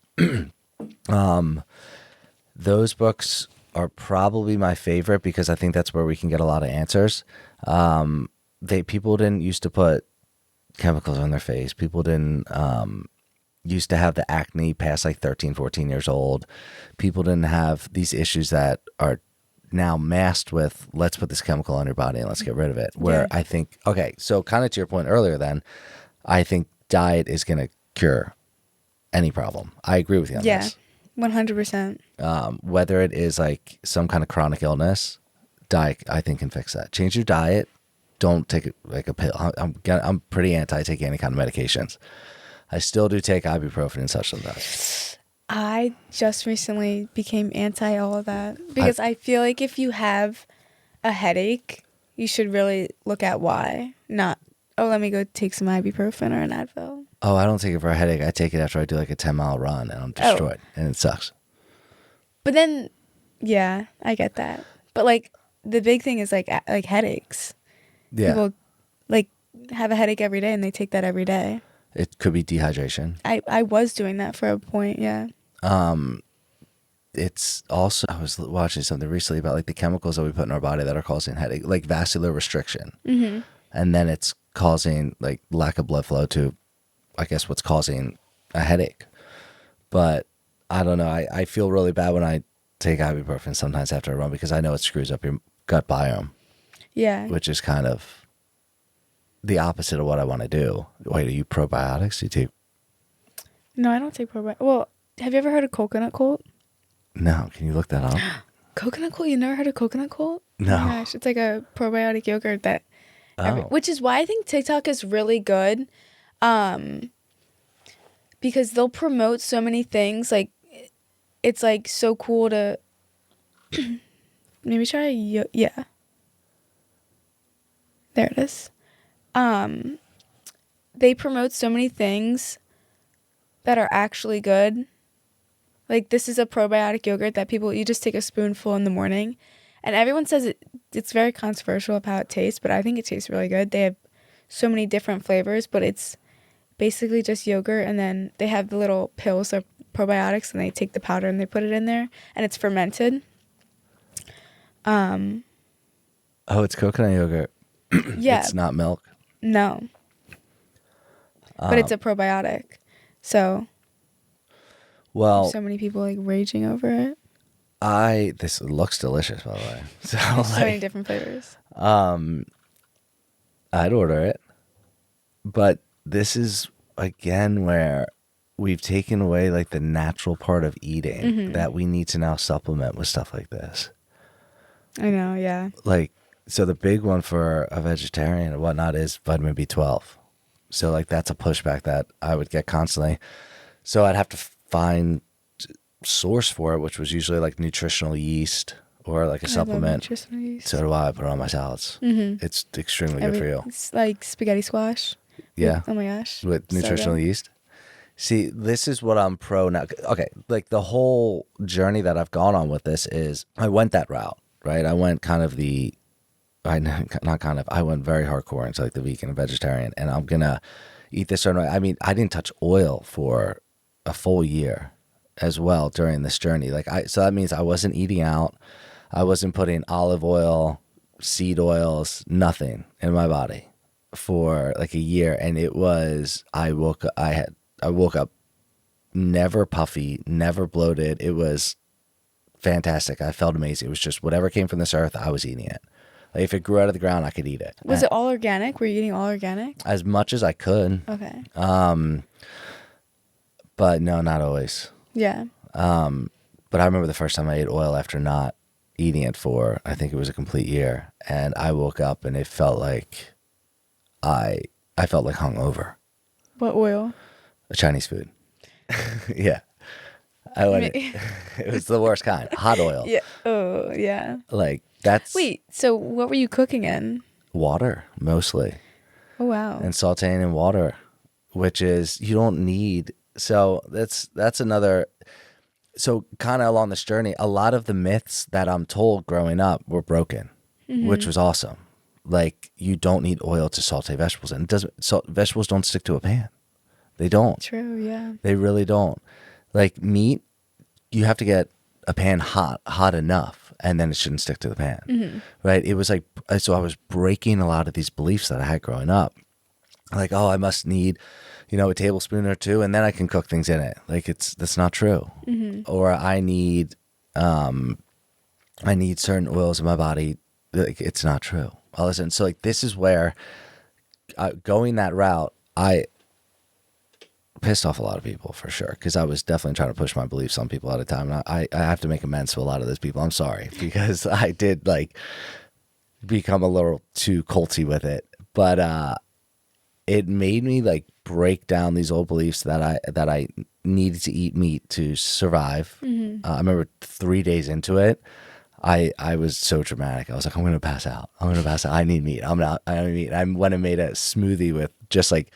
Those books are probably my favorite because I think that's where we can get a lot of answers. People didn't used to put chemicals on their face. People didn't used to have the acne past like 13, 14 years old. People didn't have these issues that are now masked with let's put this chemical on your body and let's get rid of it. Where I think, okay, so kind of to your point earlier then, I think diet is going to cure any problem. I agree with you on this. 100%. Whether it is like some kind of chronic illness, diet I think can fix that. Change your diet. Don't take it like a pill. I'm pretty anti taking any kind of medications. I still do take ibuprofen and such like that. I just recently became anti all of that because I feel like if you have a headache, you should really look at why. Not, oh, let me go take some ibuprofen or an Advil. Oh, I don't take it for a headache. I take it after I do like a 10-mile run and I'm destroyed and it sucks. But then, yeah, I get that. But like the big thing is like headaches. Yeah. People like have a headache every day and they take that every day. It could be dehydration. I was doing that for a point, yeah. It's also, I was watching something recently about like the chemicals that we put in our body that are causing headache, like vascular restriction. Mm-hmm. And then it's causing like lack of blood flow to, I guess, what's causing a headache. But I don't know. I feel really bad when I take ibuprofen sometimes after a run because I know it screws up your gut biome. Yeah. Which is kind of the opposite of what I want to do. Wait, are you probiotics? Do you take? No, I don't take probiotics. Well, have you ever heard of coconut cold? No. Can you look that up? Coconut cold? You never heard of coconut cold? No. Oh my gosh, it's like a probiotic yogurt that, which is why I think TikTok is really good, because they'll promote so many things. Like, it's like so cool to maybe try. Yeah, there it is. They promote so many things that are actually good. Like, this is a probiotic yogurt that you just take a spoonful in the morning. And everyone says it's very controversial of how it tastes, but I think it tastes really good. They have so many different flavors, but it's basically just yogurt. And then they have the little pills or probiotics, and they take the powder and they put it in there. And it's fermented. Oh, it's coconut yogurt. Yeah. It's not milk. No. But it's a probiotic. So... Well, so many people like raging over it. This looks delicious, by the way. So, so many different flavors. I'd order it. But this is again where we've taken away like the natural part of eating that we need to now supplement with stuff like this. I know, yeah. Like, so the big one for a vegetarian and whatnot is vitamin B12. So like that's a pushback that I would get constantly. So I'd have to find source for it, which was usually like nutritional yeast or like a supplement. So do I put it on my salads. It's extremely good for you. It's like spaghetti squash. Yeah. Oh my gosh. With nutritional yeast. See, this is what I'm pro now. Okay, like the whole journey that I've gone on with this is I went that route, right? I went kind of I went very hardcore into like the vegan and vegetarian, and I'm gonna eat this certain way. I mean, I didn't touch oil for a full year as well during this journey. So that means I wasn't eating out. I wasn't putting olive oil, seed oils, nothing in my body for like a year. And it was, I woke up never puffy, never bloated. It was fantastic. I felt amazing. It was just whatever came from this earth, I was eating it. Like if it grew out of the ground, I could eat it. Was it all organic? Were you eating all organic? As much as I could. Okay. But no, not always. Yeah. But I remember the first time I ate oil after not eating it for, I think it was a complete year. And I woke up and it felt like I felt like hungover. What oil? Chinese food. Yeah. It was the worst kind. Hot oil. Yeah. Oh, yeah. Like that's. Wait, so what were you cooking in? Water, mostly. Oh, wow. And sauteing in water, which is, you don't need. So that's another. So kind of along this journey, a lot of the myths that I'm told growing up were broken, which was awesome. Like you don't need oil to saute vegetables, and vegetables don't stick to a pan. They don't. True, yeah. They really don't. Like meat, you have to get a pan hot enough, and then it shouldn't stick to the pan, right? It was like, so I was breaking a lot of these beliefs that I had growing up. Like, oh, I must need, a tablespoon or two, and then I can cook things in it. Like that's not true. Or I need certain oils in my body. Like it's not true. All of a sudden, so like this is where going that route, I pissed off a lot of people for sure, because I was definitely trying to push my beliefs on people at a time. And I have to make amends to a lot of those people. I'm sorry, because I did like become a little too culty with it. But it made me like break down these old beliefs that I needed to eat meat to survive. I remember 3 days into it, I was so dramatic. I was like, I'm gonna pass out. I'm gonna pass out. I need meat. I need meat. I went and made a smoothie with just like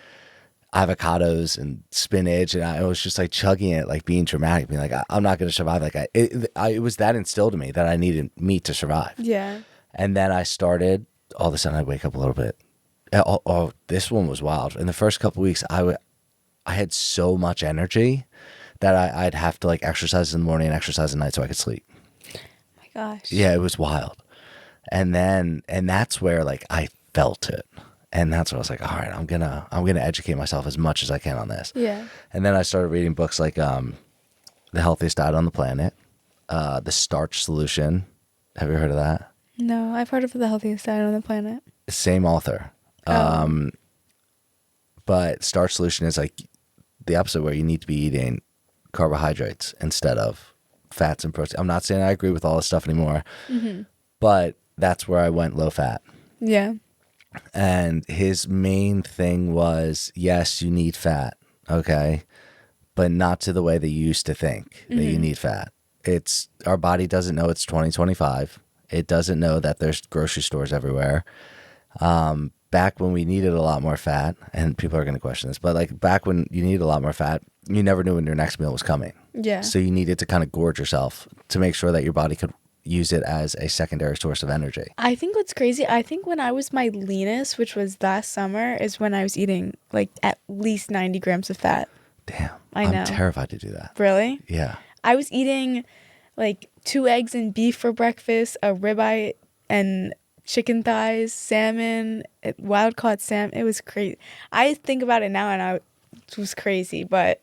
avocados and spinach, and I was just like chugging it, like being dramatic, being like, I'm not gonna survive. Like it was that instilled in me that I needed meat to survive. Yeah. And then I started. All of a sudden, I'd wake up a little bit. Oh, this one was wild. In the first couple of weeks, I had so much energy that I'd have to like exercise in the morning and exercise at night so I could sleep. My gosh. Yeah, it was wild. And that's where like I felt it. And that's where I was like, all right, I'm gonna educate myself as much as I can on this. Yeah. And then I started reading books like The Healthiest Diet on the Planet, The Starch Solution. Have you heard of that? No, I've heard of The Healthiest Diet on the Planet. Same author. But Starch Solution is like the opposite, where you need to be eating carbohydrates instead of fats and protein. I'm not saying I agree with all this stuff anymore, but that's where I went low fat. Yeah. And his main thing was, yes, you need fat, okay, but not to the way that you used to think that you need fat. It's our body doesn't know it's 2025. It doesn't know that there's grocery stores everywhere. Back when we needed a lot more fat, and people are going to question this, but like back when you needed a lot more fat, you never knew when your next meal was coming. Yeah. So you needed to kind of gorge yourself to make sure that your body could use it as a secondary source of energy. I think what's crazy, I think when I was my leanest, which was last summer, is when I was eating like at least 90 grams of fat. Damn. I know. I'm terrified to do that. Really? Yeah. I was eating like 2 eggs and beef for breakfast, a ribeye and chicken thighs, salmon, wild caught salmon. It was crazy. I think about it now and it was crazy, but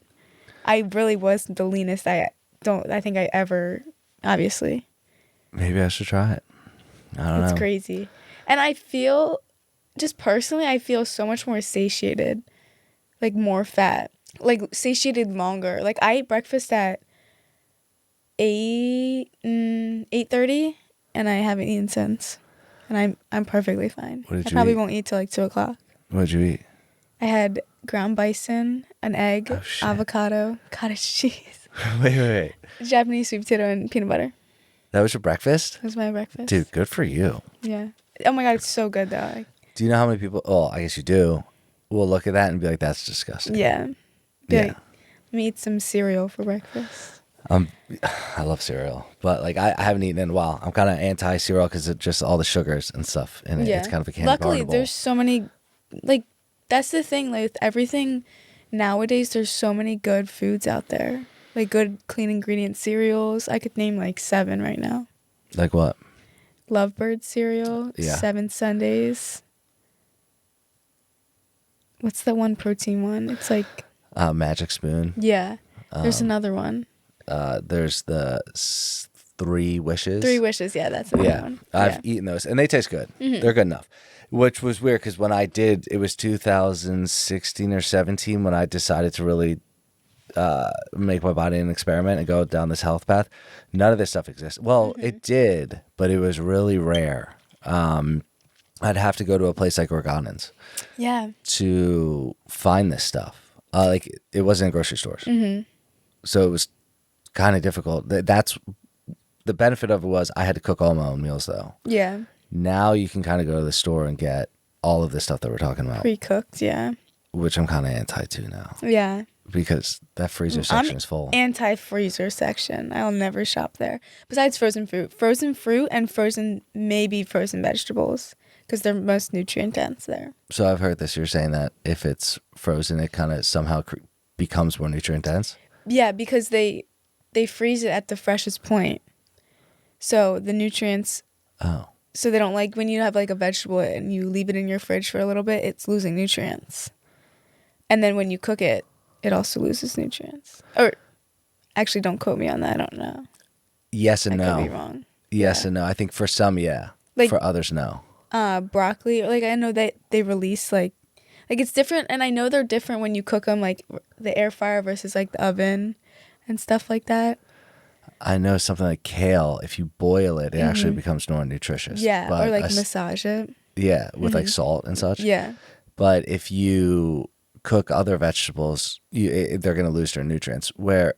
I really was the leanest I think I ever, obviously. Maybe I should try it. I don't know. It's crazy. And I feel, just personally, I feel so much more satiated, like more fat, like satiated longer. Like I ate breakfast at 8:30, and I haven't eaten since. And I'm perfectly fine. What did I you probably eat? won't eat till like 2:00. What did you eat? I had ground bison, an egg, Oh, shit. avocado, cottage cheese, Wait. Japanese sweet potato, and peanut butter. That was your breakfast? That was my breakfast. Dude, good for you. Yeah. Oh my God, it's so good though. Do you know how many people, oh, I guess you do, will look at that and be like, that's disgusting. Yeah. Yeah. Like, let me eat some cereal for breakfast. I love cereal, but like I haven't eaten in a while. I'm kind of anti-cereal because of just all the sugars and stuff in it. Yeah. It's kind of a candy Luckily, carnival. there's so many, like, that's the thing. Like, with everything nowadays, there's so many good foods out there. Like, good, clean ingredient cereals. I could name like 7 right now. Like what? Lovebird cereal, Yeah. 7 Sundays. What's the one protein one? It's like, Magic Spoon. yeah. There's another one. There's the 3 Wishes. 3 Wishes. Yeah, that's another Yeah, one. I've Yeah. eaten those, and they taste good. They're good enough. Which was weird because when I did, it was 2016 or 17 when I decided to really make my body an experiment and go down this health path. None of this stuff exists. Well, it did, but it was really rare. I'd have to go to a place like Organon's Yeah. to find this stuff. Like it wasn't in grocery stores, so it was kind of difficult. That's the benefit of it was I had to cook all my own meals though. Yeah. Now you can kind of go to the store and get all of this stuff that we're talking about, Pre-cooked. Yeah. which I'm kind of anti to now Yeah. because that freezer section is full. Anti-freezer section. I'll never shop there. Besides frozen fruit and maybe frozen vegetables, because they're most nutrient dense there. So I've heard this. You're saying that if it's frozen, it kind of somehow becomes more nutrient dense. Yeah, because they freeze it at the freshest point, so the nutrients. Oh, So they don't, like when you have like a vegetable and you leave it in your fridge for a little bit, it's losing nutrients. And then when you cook it, it also loses nutrients. Or actually, don't quote me on that. I don't know. yes and I no. could be wrong. Yes and no. I think for some, yeah. Like- for others, no. Broccoli, like I know that they release like it's different, and I know they're different when you cook them, like the air fryer versus like the oven and stuff like that. I know something like kale. If you boil it, it actually becomes more nutritious. Yeah, But or like massage it. yeah, with like salt and such. Yeah. But if you cook other vegetables, they're going to lose their nutrients. Where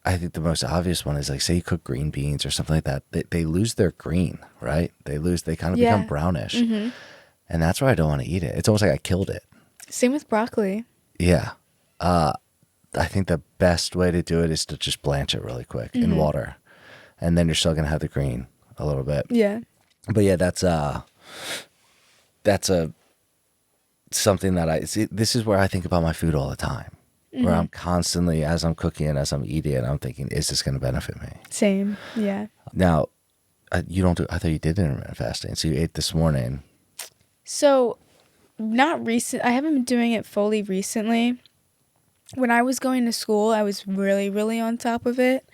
I think the most obvious one is like, say you cook green beans or something like that, they lose their green, right? They kind of become brownish. And that's why I don't want to eat it. It's almost like I killed it. Same with broccoli. Yeah. I think the best way to do it is to just blanch it really quick in water. And then you're still going to have the green a little bit. Yeah. But yeah, that's something that I see. This is where I think about my food all the time. Where I'm constantly, as I'm cooking and as I'm eating it, I'm thinking, is this going to benefit me? Same. Yeah. Now, you don't do, I thought you did intermittent fasting. So you ate this morning. So not recent. I haven't been doing it fully recently. When I was going to school, I was really, really on top of it.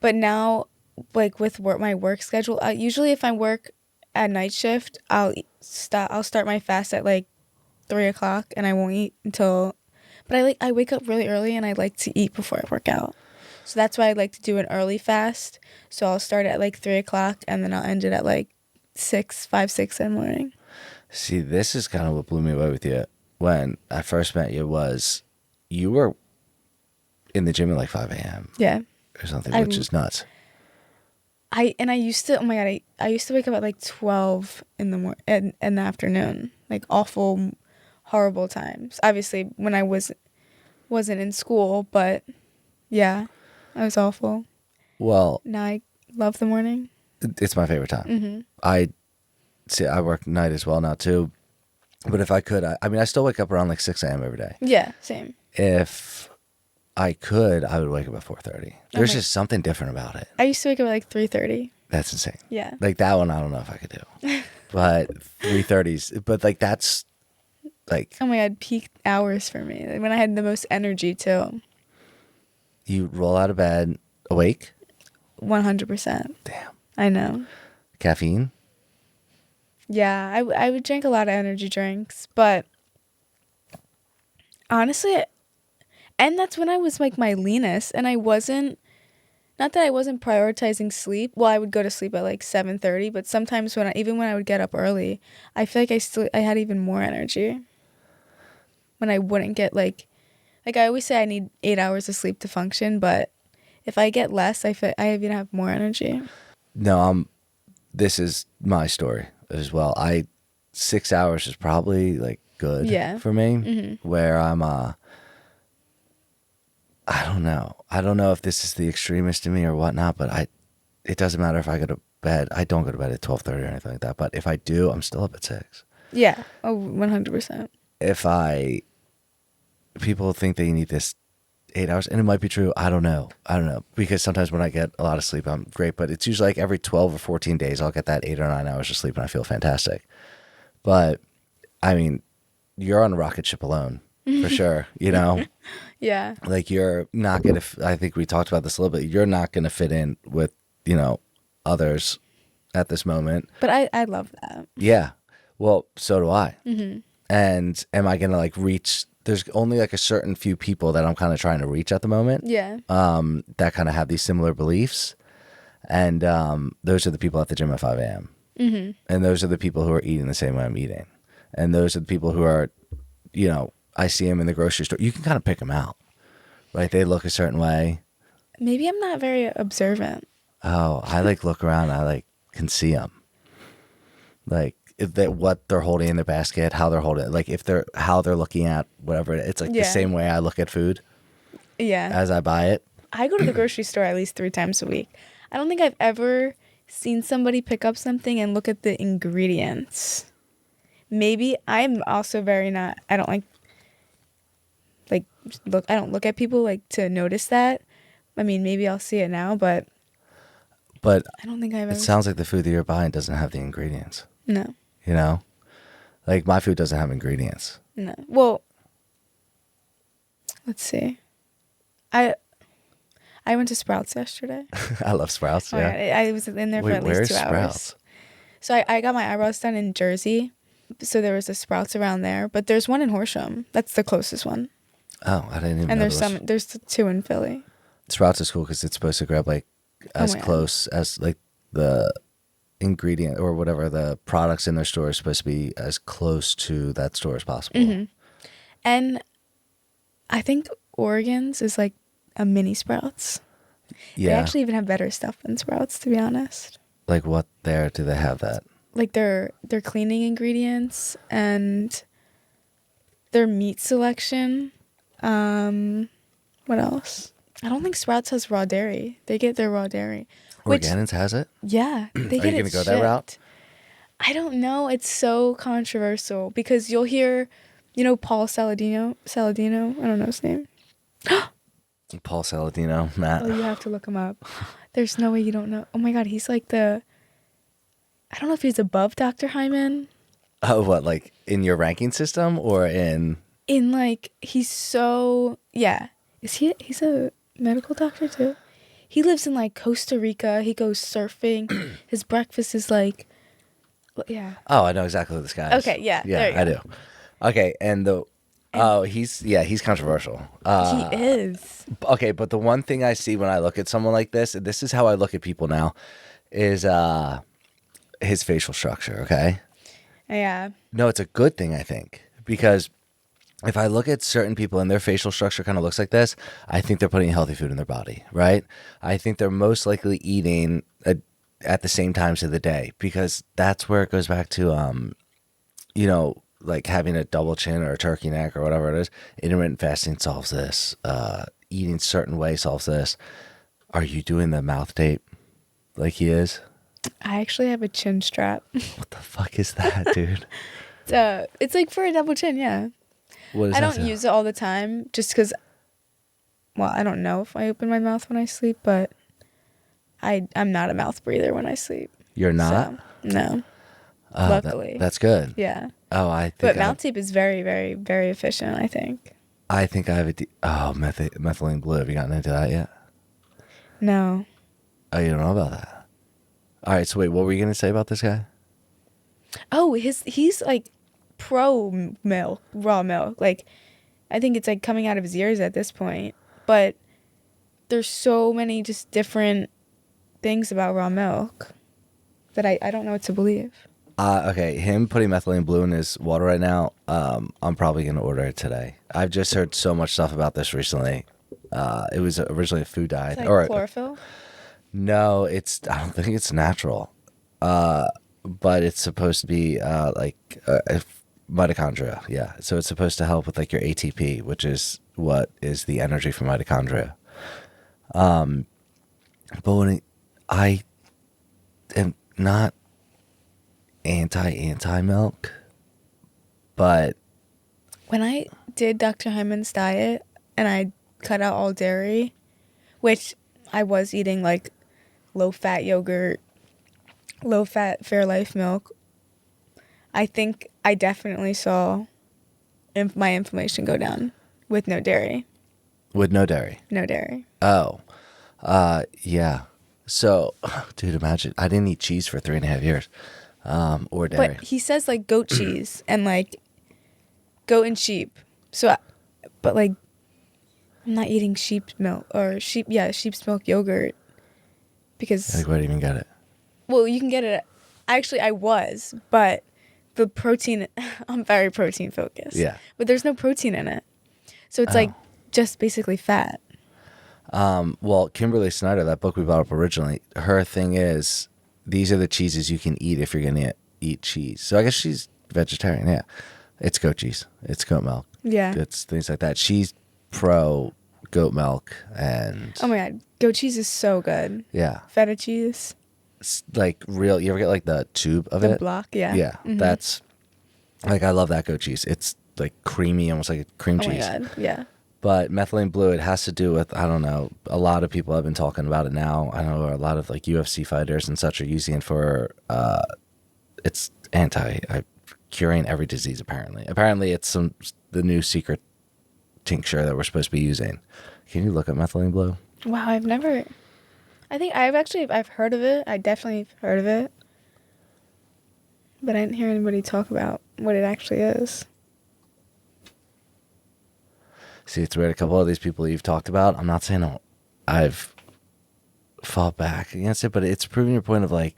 But now, like with my work schedule, usually if I work at night shift, I'll start my fast at like 3:00 and I won't eat until. But I wake up really early and I like to eat before I work out. So that's why I like to do an early fast. So I'll start at like 3:00 and then I'll end it at like 6 in the morning. See, this is kind of what blew me away with you when I first met you was you were in the gym at like 5 a.m. Yeah. Or something, which is nuts. I used to, oh my God, I used to wake up at like 12 in the afternoon. Like awful, horrible times. Obviously when I wasn't in school, but yeah, I was awful. Well, now I love the morning. It's my favorite time. I work night as well now too. But if I could, I still wake up around like 6 a.m. every day. Yeah, same. If I could, I would wake up at 4:30. There's just something different about it. I used to wake up at like 3:30. That's insane. Yeah. Like that one, I don't know if I could do. But 3:30s, but like that's like. Oh my God, peak hours for me. Like when I had the most energy too. You roll out of bed, awake? 100%. Damn. I know. Caffeine? Yeah, I would drink a lot of energy drinks, but honestly, and that's when I was like my leanest, and I wasn't, not that I wasn't prioritizing sleep. Well, I would go to sleep at like 7:30, but sometimes even when I would get up early, I feel like I had even more energy. When I wouldn't get like I always say I need 8 hours of sleep to function, but if I get less, I feel I even have more energy. No, this is my story as well. 6 hours is probably like good for me. Where I'm I don't know. I don't know if this is the extremist in me or whatnot, but it doesn't matter if I go to bed. I don't go to bed at 12:30 or anything like that. But if I do, I'm still up at 6. Yeah. Oh, 100%. People think they need this 8 hours, and it might be true. I don't know. Because sometimes when I get a lot of sleep, I'm great. But it's usually like every 12 or 14 days, I'll get that 8 or 9 hours of sleep, and I feel fantastic. But I mean, you're on a rocket ship alone. For sure, Yeah. Like you're not going to, I think we talked about this a little bit, you're not going to fit in with, others at this moment. But I love that. Yeah. Well, so do I. And am I going to like reach, there's only like a certain few people that I'm kind of trying to reach at the moment. Yeah. That kind of have these similar beliefs. And those are the people at the gym at 5 a.m. And those are the people who are eating the same way I'm eating. And those are the people who are, I see them in the grocery store. You can kind of pick them out, right? They look a certain way. Maybe I'm not very observant. Oh, I like look around. I can see them. Like what they're holding in their basket, how they're holding it. Like how they're looking at whatever. It's like the same way I look at food. Yeah. As I buy it. I go to the grocery store at least 3 times a week. I don't think I've ever seen somebody pick up something and look at the ingredients. Maybe I'm also I don't I don't look at people like to notice that. I mean, maybe I'll see it now, but I don't think I've ever. It sounds like the food that you're buying doesn't have the ingredients. No. Like my food doesn't have ingredients. No. Well, let's see. I went to Sprouts yesterday. I love Sprouts. Oh, yeah. I was in there for at least 2 hours. Sprouts? So I got my eyebrows done in Jersey. So there was a Sprouts around there, but there's one in Horsham. That's the closest one. Oh, I didn't even know. And there's 2 in Philly. Sprouts is cool because it's supposed to grab like as close as like the ingredient or whatever the products in their store is supposed to be as close to that store as possible. And I think Oregon's is like a mini Sprouts. They Yeah. actually even have better stuff than Sprouts, to be honest. Like what there do they have that? Like their cleaning ingredients and their meat selection. What else? I don't think Sprouts has raw dairy. They get their raw dairy. Organics has it? Yeah, they Are get you it gonna go that route? shipped. I don't know. It's so controversial because you'll hear, Paul Saladino. I don't know his name. Paul Saladino, Matt. Oh, you have to look him up. There's no way you don't know. Oh my God, he's like I don't know if he's above Dr. Hyman. Oh, what, like in your ranking system or in? In like, he's so, yeah. He's a medical doctor too? He lives in like Costa Rica. He goes surfing. His breakfast is like, yeah. Oh, I know exactly who this guy is. Okay, yeah, Yeah, there you I go. do. Okay, and he's controversial. He is. Okay, but the one thing I see when I look at someone like this, and this is how I look at people now, is his facial structure, okay? Yeah. No, it's a good thing, I think, because if I look at certain people and their facial structure kind of looks like this, I think they're putting healthy food in their body, right? I think they're most likely eating at the same times of the day, because that's where it goes back to, like having a double chin or a turkey neck or whatever it is. Intermittent fasting solves this. Eating certain way solves this. Are you doing the mouth tape like he is? I actually have a chin strap. What the fuck is that, dude? It's like for a double chin, yeah. What is I that? don't use it all the time just because, well, I don't know if I open my mouth when I sleep, but I'm not a mouth breather when I sleep. You're not? So, no. Oh, Luckily. that's good. Yeah. Oh, I think. But mouth tape is very, very, very efficient, I think. I think I have methylene blue. Have you gotten into that yet? No. Oh, you don't know about that. All right. So wait, what were you gonna say about this guy? Oh, he's like pro milk, raw milk. Like, I think it's like coming out of his ears at this point. But there's so many just different things about raw milk that I don't know what to believe. Okay, him putting methylene blue in his water right now. I'm probably gonna order it today. I've just heard so much stuff about this recently. It was originally a food dye, It's like or chlorophyll. no, I don't think it's natural. But it's supposed to be mitochondria. Yeah, so it's supposed to help with like your ATP, which is what is the energy for mitochondria. But I am not anti milk, but When I did Dr. Hyman's diet and I cut out all dairy, which I was eating like low-fat yogurt, low-fat Fairlife milk, I think I definitely saw my inflammation go down with no dairy. with no dairy. No dairy. Oh, yeah. So, dude, imagine I didn't eat cheese for 3.5 years, or dairy. But he says like goat cheese and like goat and sheep. But like I'm not eating sheep milk or sheep's milk yogurt because Like, where do you even get it? well, you can get it. Actually, I was, but the protein. I'm very protein focused. Yeah. But there's no protein in it, so it's like just basically fat. Well, Kimberly Snyder, that book we brought up originally, her thing is these are the cheeses you can eat if you're gonna eat cheese. So I guess she's vegetarian. Yeah, it's goat cheese. It's goat milk. Yeah. It's things like that. She's pro goat milk and Oh my god, goat cheese is so good. yeah, Feta cheese, it's like real. You ever get like the tube of the it? block. Yeah. Yeah, that's like I love that goat cheese. It's like creamy, almost like a cream Oh my cheese. god. Yeah. But methylene blue, it has to do with, I don't know, a lot of people have been talking about it now. I know a lot of like UFC fighters and such are using it for, it's curing every disease apparently. Apparently it's the new secret tincture that we're supposed to be using. Can you look at methylene blue? Wow, I've never. I think I've heard of it. I definitely have heard of it, but I didn't hear anybody talk about what it actually is. See, it's weird. A couple of these people you've talked about, I'm not saying I've fought back against it, but it's proving your point of like,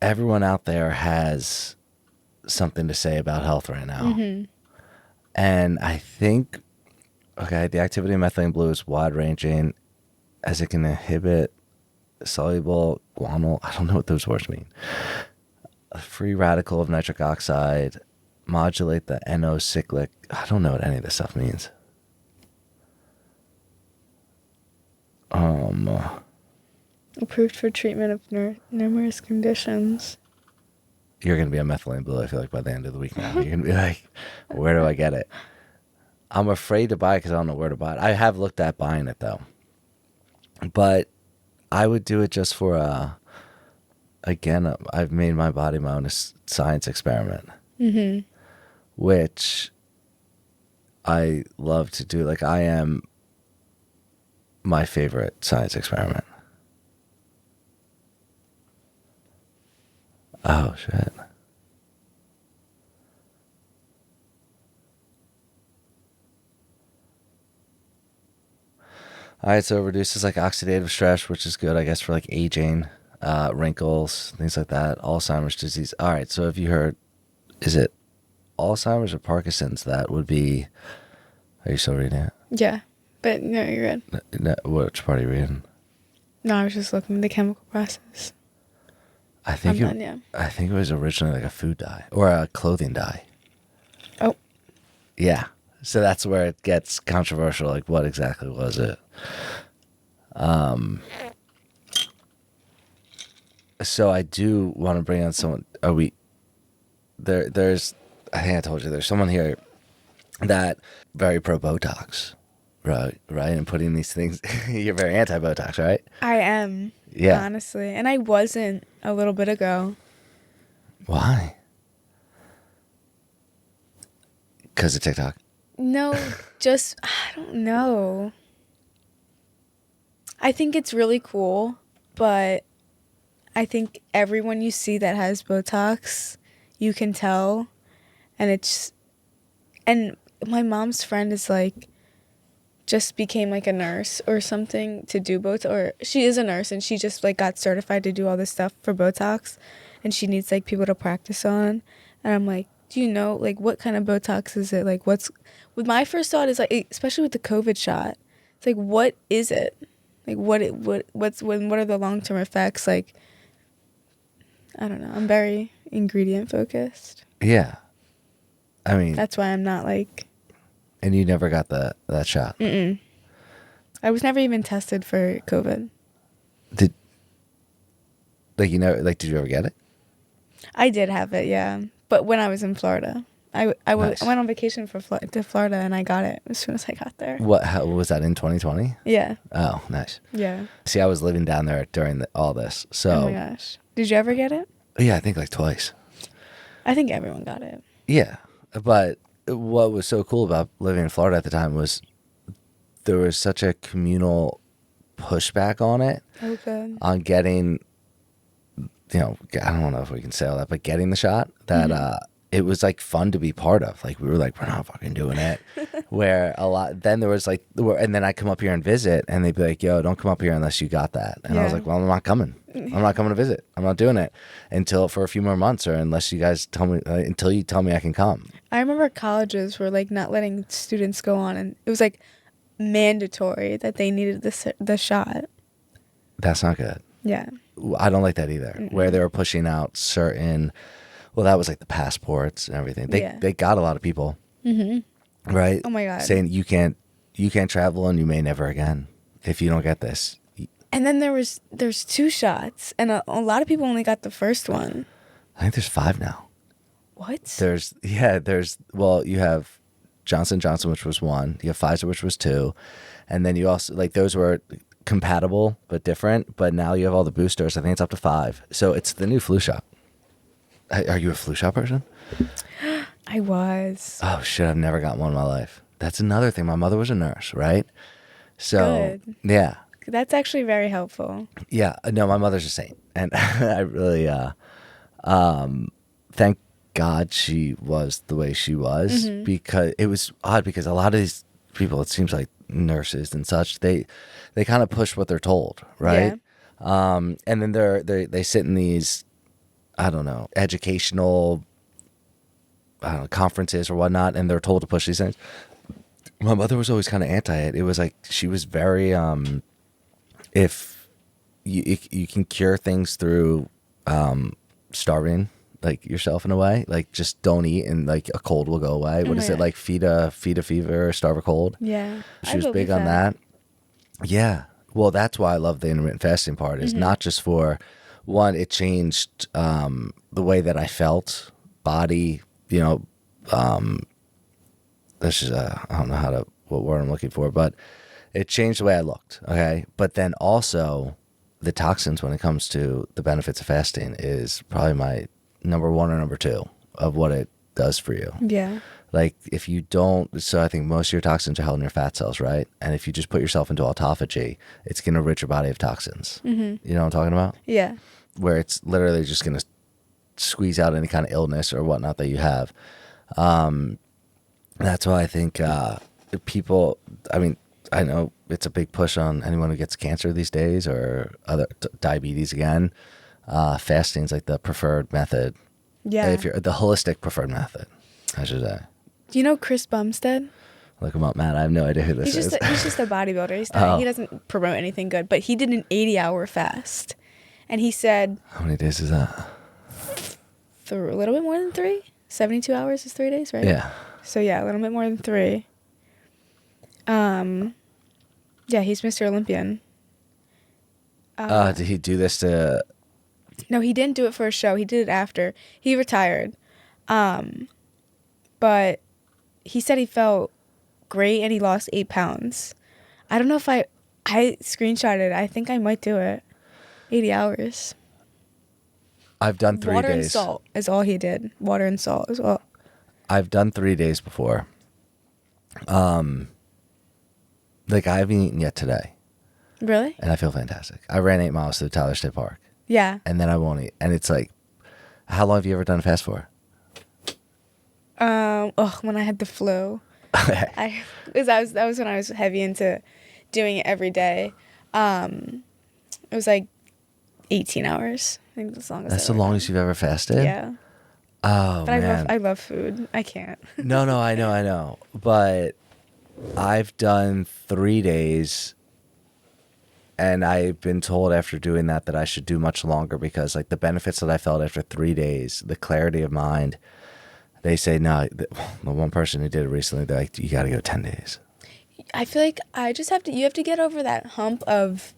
everyone out there has something to say about health right now. And I think, okay, the activity of methylene blue is wide-ranging as it can inhibit soluble guanyl. I don't know what those words mean. A free radical of nitric oxide, modulate the NO cyclic. I don't know what any of this stuff means. Approved for treatment of numerous conditions. You're going to be on methylene blue, I feel like, by the end of the week now. You're going to be like, where do I get it? I'm afraid to buy it because I don't know where to buy it. I have looked at buying it, though. But I would do it just for, again, I've made my body my own science experiment. Which I love to do. Like, I am my favorite science experiment. Oh, shit. All right, so it reduces like oxidative stress, which is good, I guess, for like aging, wrinkles, things like that, Alzheimer's disease. All right, so if you heard, is it Alzheimer's or Parkinson's? That would be, are you still reading it? Yeah, but no, you're good. No, which part are you reading? No, I was just looking at the chemical process. I think I'm done, yeah. I think it was originally like a food dye or a clothing dye. Oh. Yeah. So that's where it gets controversial. Like, what exactly was it? So I do want to bring on someone. Are we? There's. I think I told you there's someone here that very pro Botox, right? And putting these things. You're very anti Botox, right? I am. Yeah. Honestly, and I wasn't a little bit ago. Why? Because of TikTok. No, just, I don't know. I think it's really cool, but I think everyone you see that has Botox, you can tell. And my mom's friend is like, just became like a nurse or something to do Botox, or she is a nurse and she just like got certified to do all this stuff for Botox, and she needs like people to practice on. And I'm like, do you know like what kind of Botox is it? Like what my first thought is like, especially with the COVID shot, it's like, what is it? Like what are the long-term effects? Like, I don't know. I'm very ingredient focused. Yeah. I mean, that's why I'm not like. And you never got that shot? Mm-mm. I was never even tested for COVID. Did you ever get it? I did have it, yeah. But when I was in Florida. I went on vacation to Florida and I got it as soon as I got there. How was that, in 2020? Yeah. Oh, nice. Yeah. See, I was living down there during all this. So. Oh my gosh. Did you ever get it? Yeah, I think like twice. I think everyone got it. Yeah. But what was so cool about living in Florida at the time was there was such a communal pushback on it. Oh, good. On getting, I don't know if we can say all that, but getting the shot that it was like fun to be part of. Like we were like, we're not fucking doing it. Where a lot, then there was like, and then I come up here and visit and they'd be like, yo, don't come up here unless you got that. And I was like, well, I'm not coming. I'm not coming to visit. I'm not doing it for a few more months, or unless you guys tell me, until you tell me I can come. I remember colleges were like not letting students go on, and it was like mandatory that they needed the shot. That's not good. Yeah. I don't like that either. Mm-mm. Where they were pushing out certain, well, that was like the passports and everything. They got a lot of people, right? Oh my God. Saying you can't travel and you may never again if you don't get this. And then there's 2 shots, and a lot of people only got the first one. I think there's 5 now. What? You have Johnson & Johnson, which was 1. You have Pfizer, which was 2. And then you also, like, those were compatible but different. But now you have all the boosters. I think it's up to 5. So it's the new flu shot. Are you a flu shot person? I was. Oh, shit. I've never gotten one in my life. That's another thing. My mother was a nurse, right? So, good. Yeah. That's actually very helpful. Yeah. No, my mother's a saint. And I really, thank God she was the way she was, because it was odd, because a lot of these people, it seems like nurses and such, they kind of push what they're told, right? Yeah. And then they sit in these I don't know, educational conferences or whatnot, and they're told to push these things. My mother was always kind of anti it. It was like she was very if you can cure things through starving like yourself in a way, like just don't eat and like a cold will go away. What is it, like feed a fever, starve a cold? Yeah, She was big on that. Yeah. Well, that's why I love the intermittent fasting part, is not just for one, it changed the way that I felt, body, you know, this is I don't know what word I'm looking for, but it changed the way I looked. Okay. But then also the toxins, when it comes to the benefits of fasting, is probably my number one or number two of what it does for you. Yeah. Like if you don't, so I think most of your toxins are held in your fat cells, right? And if you just put yourself into autophagy, it's going to rid your body of toxins. You know what I'm talking about? Yeah. Where it's literally just going to squeeze out any kind of illness or whatnot that you have. That's why I think people, I mean, I know it's a big push on anyone who gets cancer these days or other diabetes again. Fasting is like the preferred method. Yeah. If you're the holistic preferred method, I should say. Do you know Chris Bumstead? Look him up, Matt. I have no idea who this is. He's just a bodybuilder. He doesn't promote anything good, but he did an 80-hour fast. And he said... How many days is that? A little bit more than 3. 72 hours is 3 days, right? Yeah. So yeah, a little bit more than 3. Yeah, he's Mr. Olympian. Did he do this to... No, he didn't do it for a show. He did it after. He retired. But he said he felt great and he lost 8 pounds. I don't know if I screenshotted it. I think I might do it. 80 hours. I've done 3 days. Water and salt is all he did. Water and salt as well. I've done 3 days before. Like I haven't eaten yet today. Really? And I feel fantastic. I ran 8 miles to Tyler State Park. Yeah. And then I won't eat. And it's like, how long have you ever done a fast for? When I had the flu. That was when I was heavy into doing it every day. It was like 18 hours. I think that's the longest. That's the longest you've ever fasted? Yeah. Oh, but man. I love food. I can't. No, I know. But I've done 3 days, and I've been told after doing that I should do much longer because like the benefits that I felt after 3 days, the clarity of mind, they say no. The one person who did it recently, they're like, you got to go 10 days. I feel like you have to get over that hump of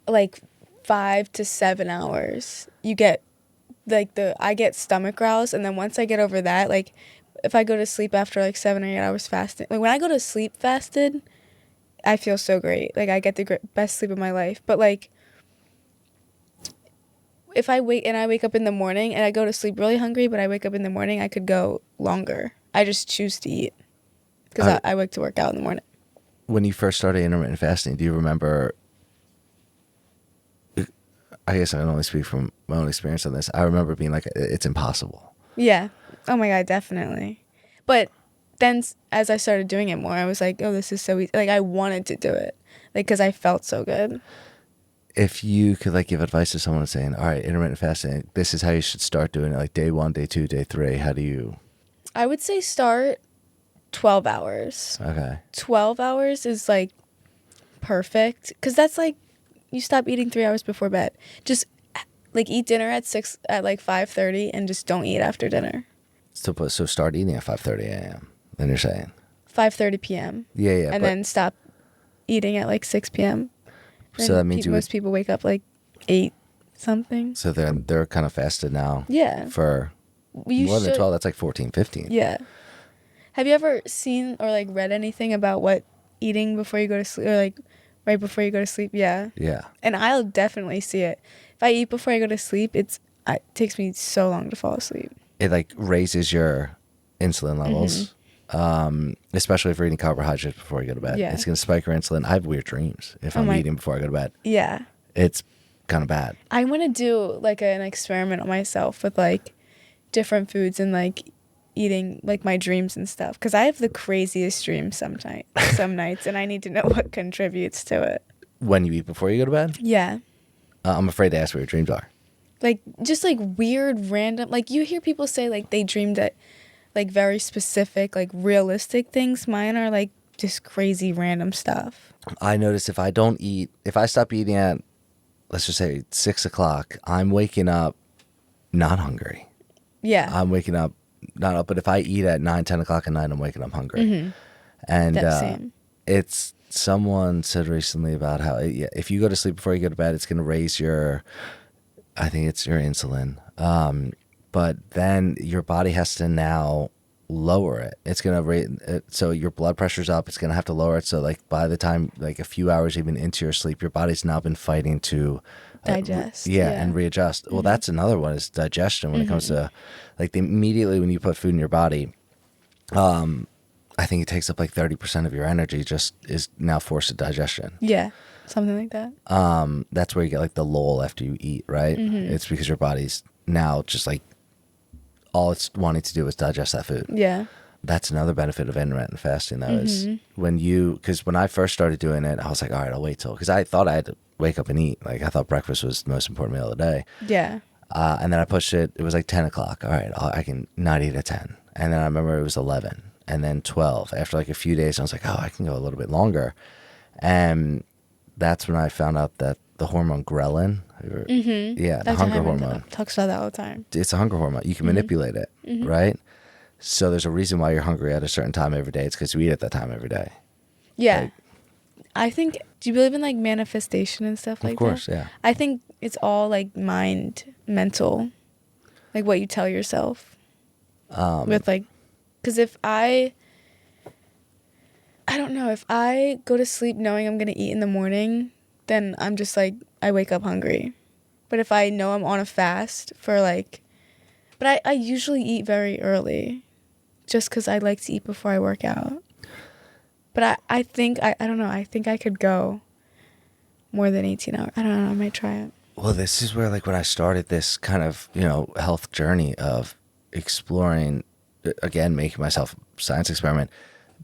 like 5 to 7 hours. You get like I get stomach growls, and then once I get over that, like if I go to sleep after like 7 or 8 hours fasting, like when I go to sleep fasted, I feel so great. Like I get the best sleep of my life. But like if I wake up in the morning and I go to sleep really hungry, but I wake up in the morning, I could go longer. I just choose to eat because I wake to work out in the morning. When you first started intermittent fasting, do you remember? I guess I can only speak from my own experience on this. I remember being like, it's impossible. Yeah. Oh my God, definitely. But then as I started doing it more, I was like, oh, this is so easy. Like I wanted to do it, like because I felt so good. If you could like give advice to someone saying, all right, intermittent fasting, this is how you should start doing it, like day 1, day 2, day 3, how do you? I would say start 12 hours. Okay. 12 hours is like perfect because that's like you stop eating 3 hours before bed. Just like eat dinner at 5:30 and just don't eat after dinner. So start eating at 5:30 a.m. Then you're saying 5:30 p.m. Yeah. And then stop eating at like 6 p.m. So that means most people wake up like 8 something. So they're kind of fasted now. Yeah. For more than 12, that's like 14, 15. Yeah. Have you ever seen or like read anything about what eating before you go to sleep or like right before you go to sleep? Yeah. Yeah. And I'll definitely see it. If I eat before I go to sleep, it takes me so long to fall asleep. It like raises your insulin levels. Especially if you're eating carbohydrates before you go to bed. Yeah. It's going to spike your insulin. I have weird dreams if I'm eating before I go to bed. Yeah. It's kind of bad. I want to do like an experiment on myself with like different foods and like eating like my dreams and stuff because I have the craziest dreams some nights and I need to know what contributes to it. When you eat before you go to bed? Yeah. I'm afraid to ask what your dreams are. Like, just, like, weird, random, like, you hear people say, like, they dreamed that, like, very specific, like, realistic things. Mine are, like, just crazy random stuff. I notice if I stop eating at, let's just say 6 o'clock, I'm waking up not hungry. Yeah. I'm waking up not up, but if I eat at 9, 10 o'clock at night, I'm waking up hungry. Mm-hmm. And Same. it's, someone said recently about how if you go to sleep before you go to bed, it's going to raise I think it's your insulin. But then your body has to now lower it. It's going to raise it, so your blood pressure's up. It's going to have to lower it. So like by the time like a few hours even into your sleep, your body's now been fighting to Digest. and readjust. Well, that's another one is digestion when it comes to like immediately when you put food in your body. I think it takes up like 30% of your energy just is now forced to digestion. Yeah. Something like that. That's where you get like the lull after you eat, right? It's because your body's now just like all it's wanting to do is digest that food. Yeah. That's another benefit of intermittent fasting, though, is because when I first started doing it, I was like, all right, I'll wait till, because I thought I had to wake up and eat. Like I thought breakfast was the most important meal of the day. Yeah. And then I pushed it. It was like 10 o'clock. All right, I can not eat at 10. And then I remember it was 11 and then 12. After like a few days, I was like, oh, I can go a little bit longer. And that's when I found out that the hormone ghrelin, the That's hunger hormone. Talks about that all the time. It's a hunger hormone. You can manipulate it, right? So there's a reason why you're hungry at a certain time every day. It's because you eat at that time every day. Yeah. Like, I think, do you believe in like manifestation and stuff like that? of course, yeah. I think it's all like mental, like what you tell yourself. With like, because if I don't know, if I go to sleep knowing I'm going to eat in the morning, then I'm just like, I wake up hungry. But if I know I'm on a fast for like, but I usually eat very early just because I like to eat before I work out. But I think, I don't know, I think I could go more than 18 hours. I don't know, I might try it. Well, this is where like when I started this kind of, health journey of exploring, again, making myself a science experiment,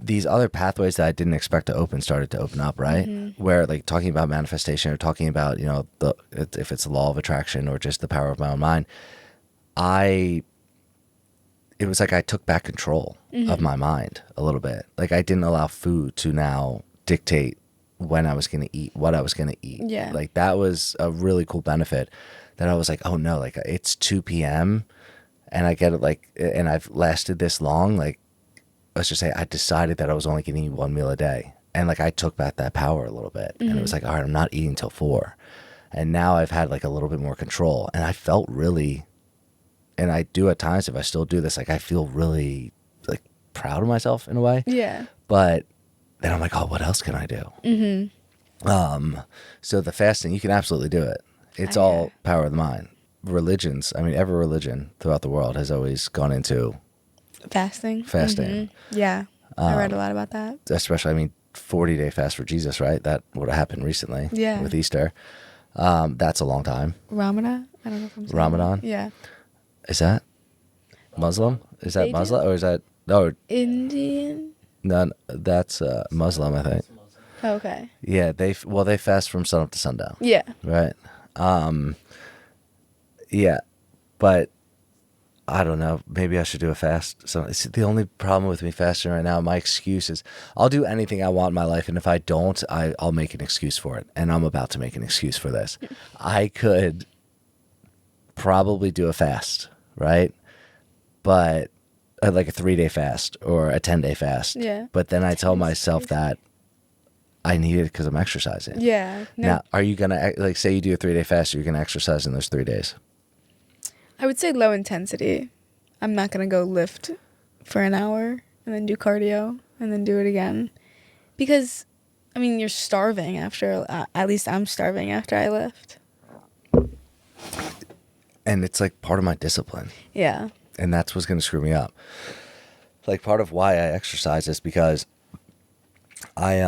these other pathways that I didn't expect to open started to open up, right? Where like talking about manifestation or talking about, if it's the law of attraction or just the power of my own mind, it was like I took back control of my mind a little bit. Like I didn't allow food to now dictate when I was going to eat, what I was going to eat. Yeah. Like that was a really cool benefit that I was like, oh no, like it's 2 p.m. and I get it like, and I've lasted this long. Like, let's just say I decided that I was only going to eat one meal a day. And like I took back that power a little bit. And it was like, all right, I'm not eating till 4. And now I've had like a little bit more control. And I felt really, and I do at times, if I still do this, like I feel really like proud of myself in a way. Yeah. But then I'm like, oh, what else can I do? So the fasting, you can absolutely do it. It's all power of the mind. Religions, I mean, every religion throughout the world has always gone into Fasting. Yeah. I read a lot about that. Especially, I mean, 40-day fast for Jesus, right? That would have happened recently with Easter. That's a long time. Ramadan? I don't know if I'm saying Ramadan? that. Yeah. Is that Muslim? Is that They Muslim? do. Or is that, no, Indian? no, that's Muslim, I think. Oh, okay. Yeah, they fast from sun up to sundown. Yeah. Right. Yeah, but I don't know. Maybe I should do a fast. So it's the only problem with me fasting right now. My excuse is I'll do anything I want in my life, and if I don't, I'll make an excuse for it. And I'm about to make an excuse for this. I could probably do a fast, right? But like a 3-day fast or a 10-day fast. Yeah. But then I tell myself that I need it because I'm exercising. Yeah. No, Now, are you gonna like say you do a 3-day fast? You're gonna exercise in those 3 days. I would say low intensity. I'm not going to go lift for an hour and then do cardio and then do it again. Because, I mean, you're starving after, at least I'm starving after I lift. And it's like part of my discipline. Yeah. And that's what's going to screw me up. Like part of why I exercise is because I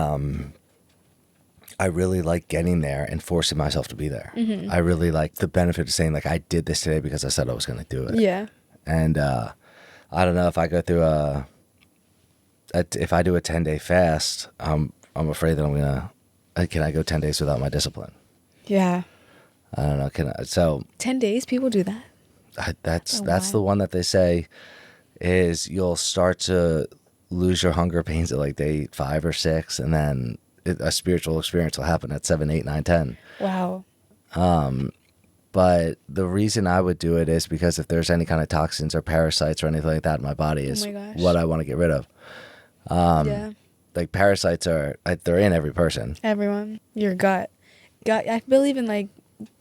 really like getting there and forcing myself to be there. I really like the benefit of saying like I did this today because I said I was going to do it. Yeah. And I don't know if I go through if I do a 10-day fast, I'm afraid that I'm gonna. Can I go 10 days without my discipline? Yeah. I don't know. So 10 days, people do that. that's the one that they say is you'll start to lose your hunger pains at like day 5 or 6, and then a spiritual experience will happen at 7, 8, 9, 10. Wow. But the reason I would do it is because if there's any kind of toxins or parasites or anything like that in my body is my gosh. what I want to get rid of. Yeah. Like parasites they're in every person. Everyone. Your gut. I believe in like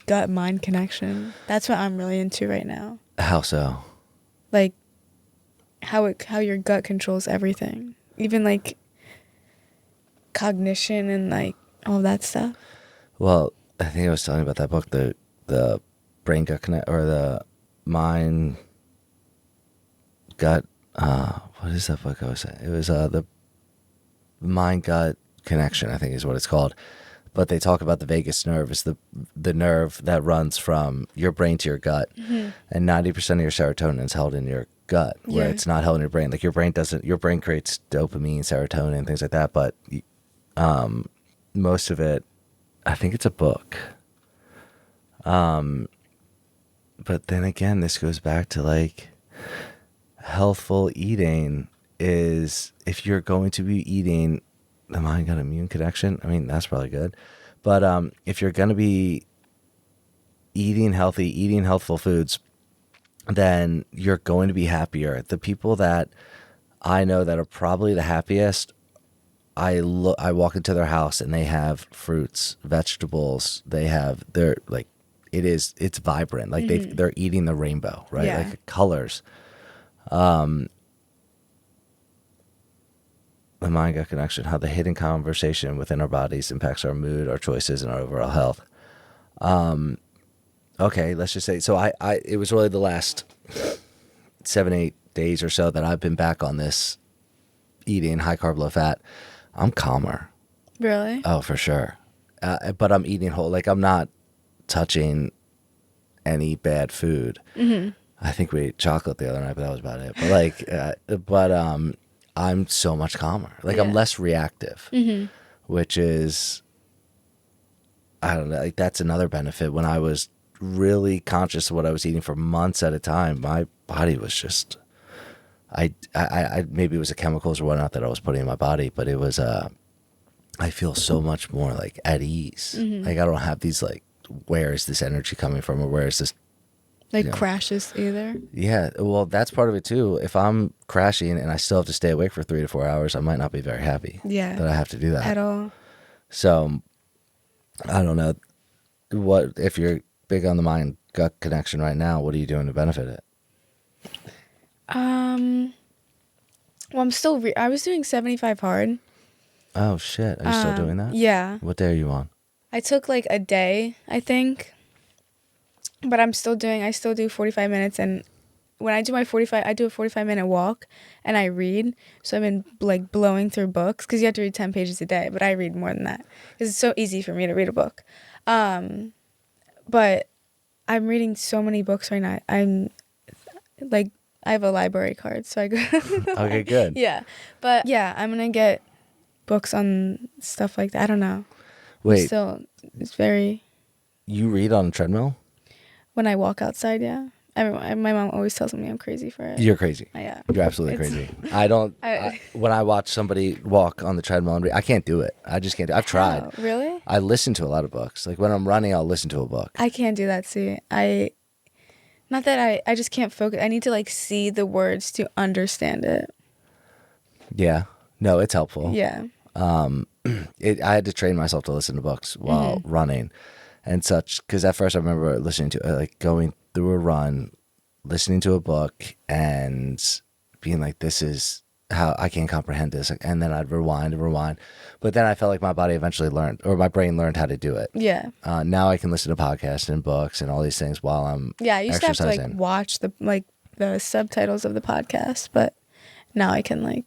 gut mind connection. That's what I'm really into right now. How so? Like how your gut controls everything. Even like cognition and like all that stuff. Well, I think I was telling you about that book, the brain gut connect, or the mind gut. What is that book I was saying? It was the mind gut connection, I think is what it's called. But they talk about the vagus nerve is the nerve that runs from your brain to your gut, and 90% of your serotonin is held in your gut, where it's not held in your brain. Like your brain creates dopamine, serotonin, things like that, but most of it, I think it's a book. But then again, this goes back to like healthful eating is if you're going to be eating the mind gut immune connection. I mean, that's probably good. But if you're going to be eating healthy, eating healthful foods, then you're going to be happier. The people that I know that are probably the happiest, I walk into their house and they have fruits, vegetables. They're like, it's vibrant. Like they're eating the rainbow, right? Yeah. Like colors. The mind gut connection, how the hidden conversation within our bodies impacts our mood, our choices, and our overall health. Okay, let's just say, so it was really the last 7, 8 days or so that I've been back on this eating high carb, low fat. I'm calmer. Really? Oh, for sure. But I'm eating whole. Like I'm not touching any bad food. Mm-hmm. I think we ate chocolate the other night, but that was about it. But I'm so much calmer. Like I'm less reactive, which is, I don't know. Like that's another benefit. When I was really conscious of what I was eating for months at a time, my body was just, I maybe it was the chemicals or whatnot that I was putting in my body, but it was, I feel so much more like at ease. Like I don't have these like, where is this energy coming from, or where is this Like crashes either? Yeah, well, that's part of it too. If I'm crashing and I still have to stay awake for 3 to 4 hours, I might not be very happy that I have to do that. At all. So, I don't know. What if you're big on the mind gut connection right now, what are you doing to benefit it? Well, I'm still, I was doing 75 hard. Oh, shit. Are you still doing that? Yeah. What day are you on? I took like a day, I think. But I still do 45 minutes, and when I do I do a 45-minute walk, and I read. So I've been like blowing through books, because you have to read 10 pages a day, but I read more than that, because it's so easy for me to read a book. But I'm reading so many books right now. I'm like, I have a library card, so I go. Okay, good. Yeah, but yeah, I'm gonna get books on stuff like that. I don't know. Wait, It's very. you read on a treadmill? When I walk outside, yeah. My mom always tells me I'm crazy for it. You're crazy. Yeah. You're absolutely crazy. I don't. When I watch somebody walk on the treadmill and read, I can't do it. I just can't. I've tried. Oh, really? I listen to a lot of books. Like when I'm running, I'll listen to a book. I can't do that. See, not that I just can't focus. I need to like see the words to understand it. Yeah. No, it's helpful. Yeah. I had to train myself to listen to books while running and such, because at first I remember listening to like going through a run, listening to a book and being like, this is how I can't comprehend this, and then I'd rewind and rewind, but then I felt like my body eventually learned, or my brain learned how to do it. Yeah. Now I can listen to podcasts and books and all these things while I'm I used exercising. to have to like watch the subtitles of the podcast, but now I can like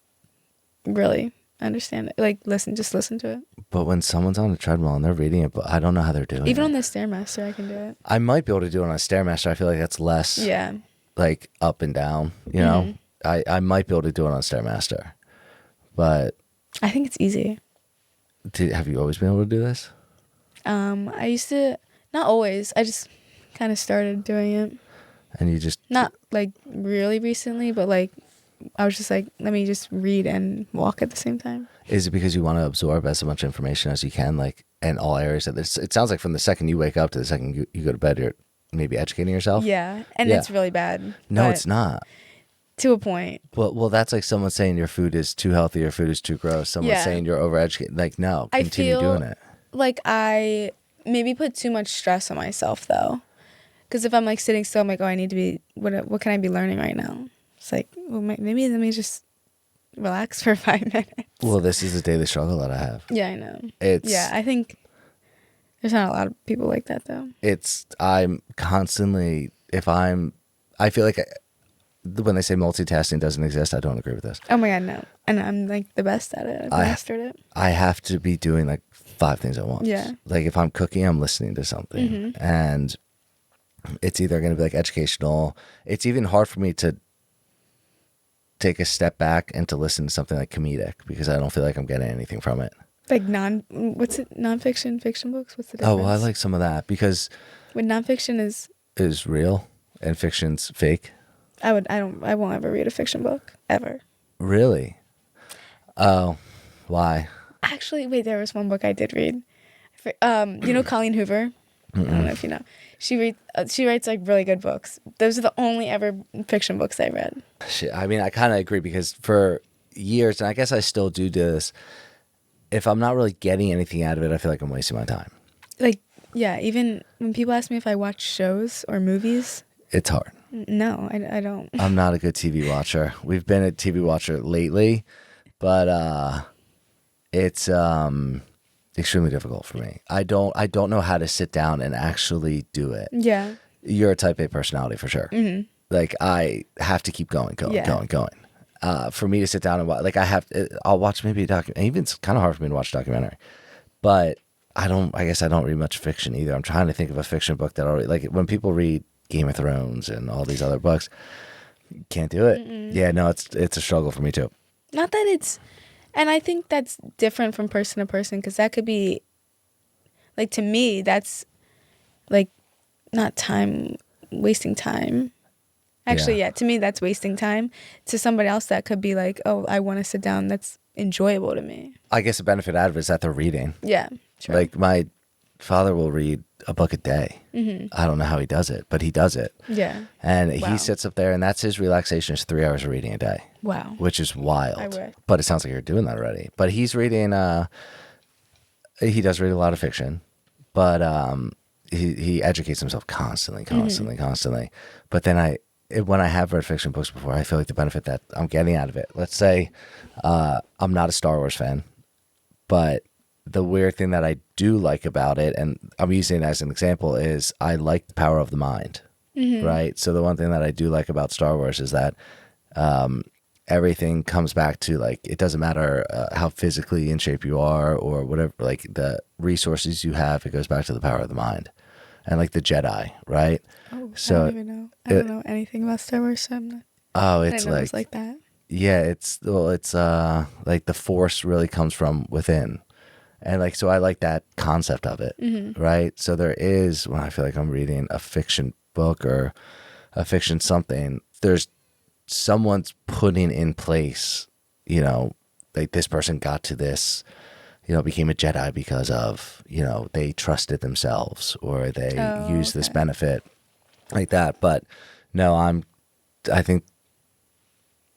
really understand it, like listen to it. But when someone's on a treadmill and they're reading it, but I don't know how they're doing it. Even on the Stairmaster, I can do it. I might be able to do it on a Stairmaster. I feel like that's less like up and down, you know? I might be able to do it on a Stairmaster, but I think it's easy. have you always been able to do this? I used to Not always. I just kind of started doing it. And you just Not like really recently, but like I was just like, let me just read and walk at the same time. is it because you want to absorb as much information as you can, like in all areas of this? It sounds like from the second you wake up to the second you go to bed, you're maybe educating yourself. Yeah, and Yeah. it's really bad. No, but it's not. to a point. Well, that's like someone saying your food is too healthy, your food is too gross. Someone Yeah. saying you're overeducated. Like, no, I continue feel doing it. like I maybe put too much stress on myself though, because if I'm like sitting still, I'm like, oh, I need to be. What can I be learning right now? It's like, well, maybe let me just relax for 5 minutes. Well, this is the daily struggle that I have. Yeah, I know. It's Yeah, I think there's not a lot of people like that though. I'm constantly I feel like when they say multitasking doesn't exist, I don't agree with this. Oh my god, no. And I'm like the best at it. I've mastered it. I have to be doing like 5 things at once. Yeah. Like if I'm cooking, I'm listening to something, and it's either going to be like educational. It's even hard for me to take a step back and to listen to something like comedic because I don't feel like I'm getting anything from it. Like nonfiction, fiction books? What's the difference? Oh, well, I like some of that because When nonfiction is real and fiction's fake. I won't ever read a fiction book ever. Really? Oh, why? Actually, wait, there was one book I did read. You know Colleen Hoover? I don't know if you know. She writes like really good books. Those are the only ever fiction books I read. Shit, I mean, I kind of agree because for years, and I guess I still do this, if I'm not really getting anything out of it, I feel like I'm wasting my time. Like, yeah, even when people ask me if I watch shows or movies, It's hard. no, I don't. I'm not a good TV watcher. We've been a TV watcher lately, but it's extremely difficult for me. I don't know how to sit down and actually do it. Yeah. You're a type A personality for sure. Mm-hmm. Like I have to keep going. For me to sit down and watch, like I'll watch maybe a documentary. Even it's kind of hard for me to watch a documentary, but I guess I don't read much fiction either. I'm trying to think of a fiction book that I'll read. Like when people read Game of Thrones and all these other books, can't do it. Yeah, no, it's a struggle for me too. Not that it's, and I think that's different from person to person because that could be, like to me, that's like not wasting time. Actually, yeah, to me, that's wasting time. To somebody else, that could be like, oh, I want to sit down. That's enjoyable to me. I guess the benefit out of it is that they're reading. Yeah, true. Like my father will read a book a day. Mm-hmm. I don't know how he does it, but he does it. Yeah. And Wow. he sits up there, and that's his relaxation is 3 hours of reading a day. Wow. Which is wild. I would. But it sounds like you're doing that already. But he's reading. He does read a lot of fiction, but he educates himself constantly. But then when I have read fiction books before, I feel like the benefit that I'm getting out of it. Let's say I'm not a Star Wars fan, but the weird thing that I do like about it, and I'm using it as an example, is I like the power of the mind, right? So the one thing that I do like about Star Wars is that everything comes back to like, it doesn't matter how physically in shape you are or whatever, like the resources you have, it goes back to the power of the mind. And like the Jedi, right? Oh, So I don't even know. I don't know anything about Star Wars, so I'm not. Oh, I it's didn't know it like, was like that. yeah, it's like the force really comes from within. And like, so I like that concept of it, right? So there is, when I feel like I'm reading a fiction book or a fiction something, there's someone's putting in place, like this person got to this, became a Jedi because of, they trusted themselves or they used this benefit like that. But no, I think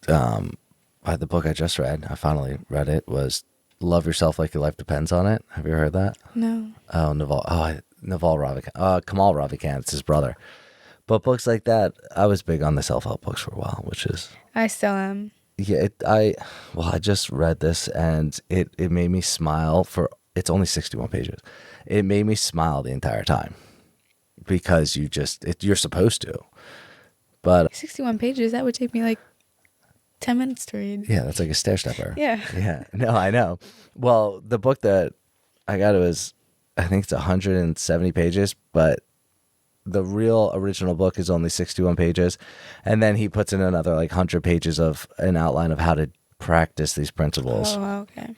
the book I just read, I finally read it, was Love Yourself Like Your Life Depends on It. Have you heard that? No. Oh, Naval Ravikant. Kamal Ravikant, it's his brother. But books like that, I was big on the self-help books for a while, which is... I still am. Yeah, I just read this and it made me smile it's only 61 pages. It made me smile the entire time because you're supposed to. But 61 pages, that would take me like 10 minutes to read. yeah, that's like a stair stepper. Yeah. Yeah. No, I know. Well, the book that I got, I think it's 170 pages, but the real original book is only 61 pages. And then he puts in another like 100 pages of an outline of how to practice these principles, Oh, okay.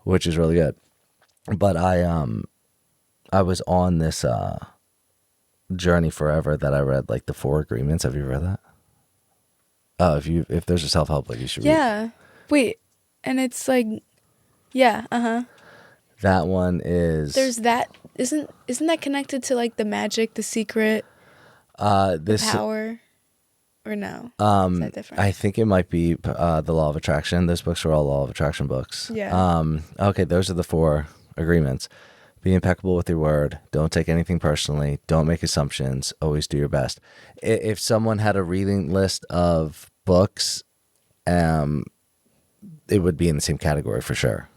which is really good. But I was on this Journey Forever that I read, like the Four Agreements. Have you read that? Oh, if there's a self-help book, you should read. Yeah. Wait, and it's like, yeah, That one is There's that. Isn't that connected to like the magic, the secret, the this power, or no? Is that different? I think it might be the Law of Attraction. Those books are all Law of Attraction books. Yeah. Okay, those are the Four Agreements. Be impeccable with your word. Don't take anything personally. Don't make assumptions. Always do your best. If someone had a reading list of books, it would be in the same category for sure.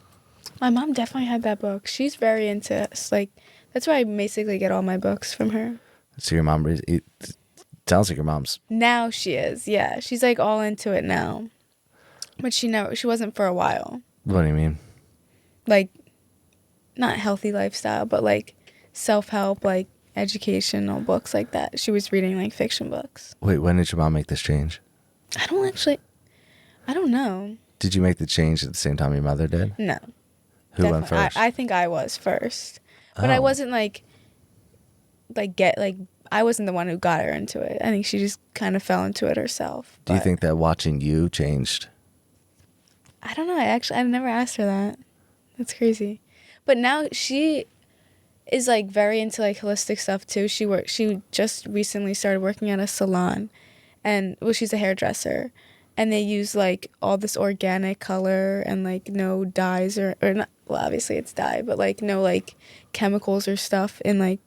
My mom definitely had that book. She's very into like that's where I basically get all my books from her. So your mom, it sounds like your mom's. Now she is, yeah. She's like all into it now, but she wasn't for a while. What do you mean? Like, not healthy lifestyle, but like self-help, like educational books like that. She was reading like fiction books. Wait, when did your mom make this change? I don't know. Did you make the change at the same time your mother did? No. Who went first? I think I was first, but I Oh. wasn't I wasn't the one who got her into it. I think she just kind of fell into it herself. Do you But think that watching you changed? I don't know. I never asked her that. That's crazy. But now she is like very into like holistic stuff too. She just recently started working at a salon, and well, she's a hairdresser, and they use like all this organic color and like no dyes or not. Well, obviously it's dye, but like no like chemicals or stuff in like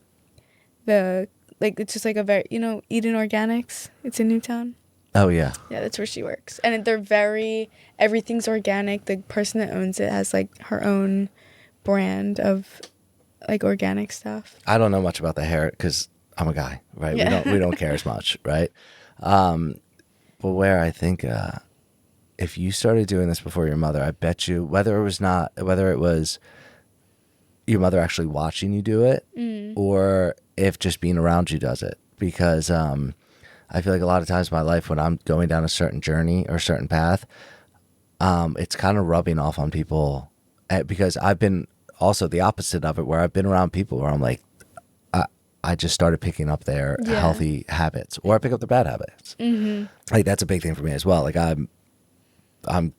the like it's just like a very Eden Organics. It's in Newtown. Oh yeah. Yeah, that's where she works, and everything's organic. The person that owns it has like her own brand of like organic stuff. I don't know much about the hair because I'm a guy, right? Yeah. We don't care as much, right? But where I think if you started doing this before your mother, I bet you whether it was your mother actually watching you do it, or if just being around you does it, because I feel like a lot of times in my life when I'm going down a certain journey or a certain path, it's kind of rubbing off on people because I've been also the opposite of it, where I've been around people where I'm like, I just started picking up their healthy habits, or I pick up their bad habits. Mm-hmm. Like that's a big thing for me as well. Like I'm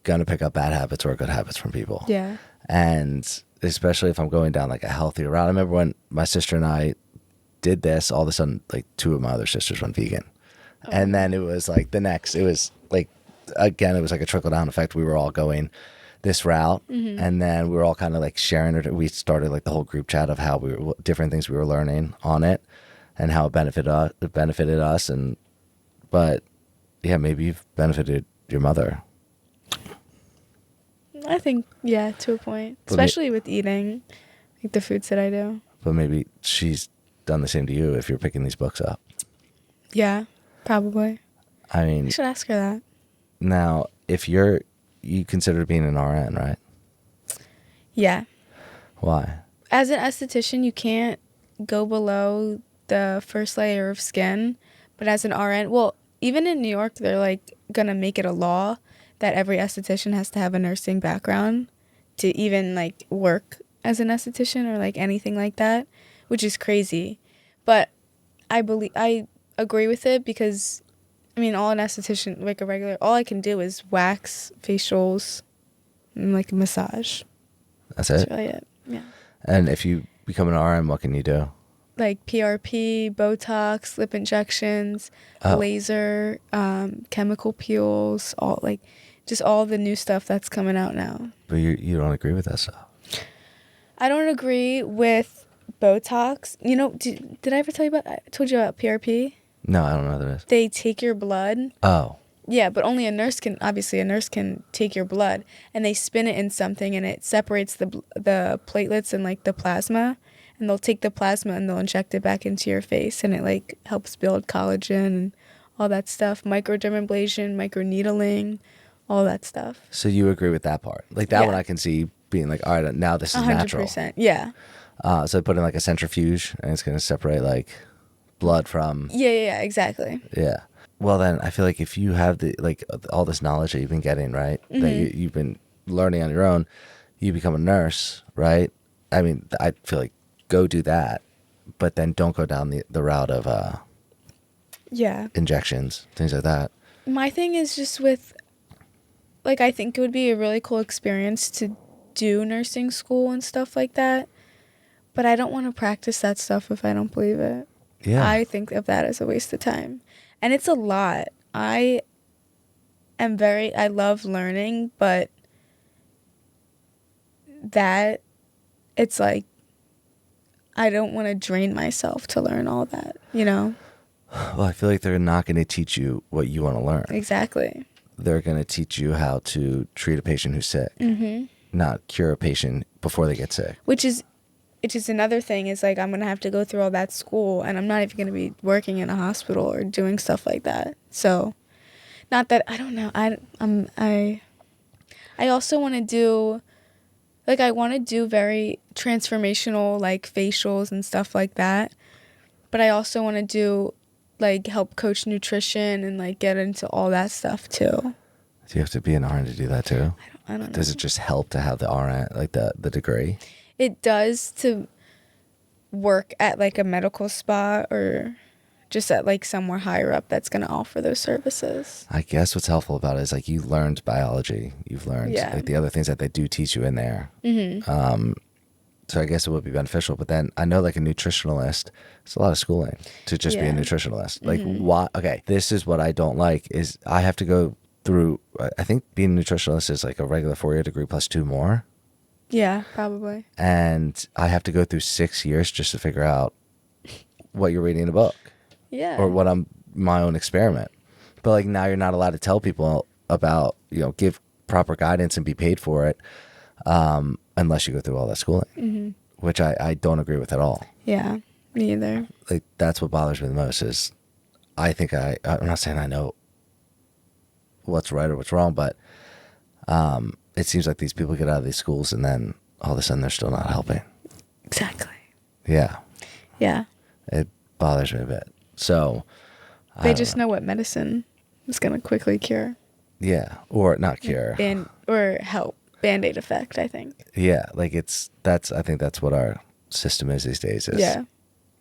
gonna pick up bad habits or good habits from people. Yeah. And especially if I'm going down like a healthier route. I remember when my sister and I did this, all of a sudden like two of my other sisters went vegan. And then it was like it was like, again, it was like a trickle down effect. We were all going this route, and then we were all kind of like sharing it. We started like the whole group chat of how different things we were learning on it and how it benefited us. But yeah, maybe you've benefited your mother. I think, yeah, to a point. Especially with eating, like the foods that I do. But maybe she's done the same to you if you're picking these books up. Yeah, probably. I mean, I should ask her that. now, if you consider being an RN, right? Yeah. Why? As an esthetician, you can't go below the first layer of skin. But as an RN, well, even in New York, they're like going to make it a law that every esthetician has to have a nursing background to even like work as an esthetician or like anything like that, which is crazy. But I agree with it because, I mean, all an esthetician, like all I can do is wax, facials, and like a massage. That's That's it? really it. Yeah. And if you become an RN, what can you do? Like PRP, Botox, lip injections, laser, chemical peels, just all the new stuff that's coming out now. But you don't agree with that stuff. I don't agree with Botox. You know, did I ever tell you about? I told you about PRP. No, I don't know what that is. They take your blood. Oh. Yeah, but only a nurse can take your blood, and they spin it in something, and it separates the platelets and like the plasma, and they'll take the plasma and they'll inject it back into your face, and it like helps build collagen and all that stuff. Microdermabrasion, microneedling, all that stuff. So you agree with that part? Like that one I can see being like, all right, now this is natural. 100%. Yeah. So put in like a centrifuge and it's going to separate like blood from. Yeah, exactly. Yeah. Well, then I feel like if you have all this knowledge that you've been getting, right, that you've been learning on your own, you become a nurse, right? I mean, I feel like go do that but then don't go down the route of Yeah. injections, things like that. My thing is just with, like, I think it would be a really cool experience to do nursing school and stuff like that. But I don't want to practice that stuff if I don't believe it. Yeah. I think of that as a waste of time. And it's a lot. I love learning, but that, it's like, I don't want to drain myself to learn all that, you know? Well, I feel like they're not going to teach you what you want to learn. Exactly. They're going to teach you how to treat a patient who's sick, not cure a patient before they get sick. Which is another thing, is like, I'm going to have to go through all that school, and I'm not even going to be working in a hospital or doing stuff like that. So, not that, I don't know. I also want to do, like, I want to do very transformational, like, facials and stuff like that. But I also want to do, like, help coach nutrition and, like, get into all that stuff too. Do you have to be an RN to do that too? I don't know. Does it just help to have the RN, like the degree? It does to work at, like, a medical spa or just at, like, somewhere higher up that's going to offer those services. I guess what's helpful about it is, like, you learned biology. You've learned like the other things that they do teach you in there. So I guess it would be beneficial. But then I know, like, a nutritionalist, it's a lot of schooling to just be a nutritionalist. Like, why? Okay, this is what I don't like is I have to go through, I think being a nutritionalist is like a regular 4-year degree plus 2 more. Yeah, probably. And I have to go through 6 years just to figure out what you're reading in a book. Yeah. Or what my own experiment. But, like, now you're not allowed to tell people about, give proper guidance and be paid for it unless you go through all that schooling, which I don't agree with at all. Yeah, me either. Like, that's what bothers me the most is I think I'm not saying I know what's right or what's wrong, but it seems like these people get out of these schools and then all of a sudden they're still not helping. Exactly. Yeah. Yeah. It bothers me a bit. So they just know what medicine is going to quickly cure. Yeah. Or not cure. Or help. Band-Aid effect, I think. Yeah. Like, I think that's what our system is these days.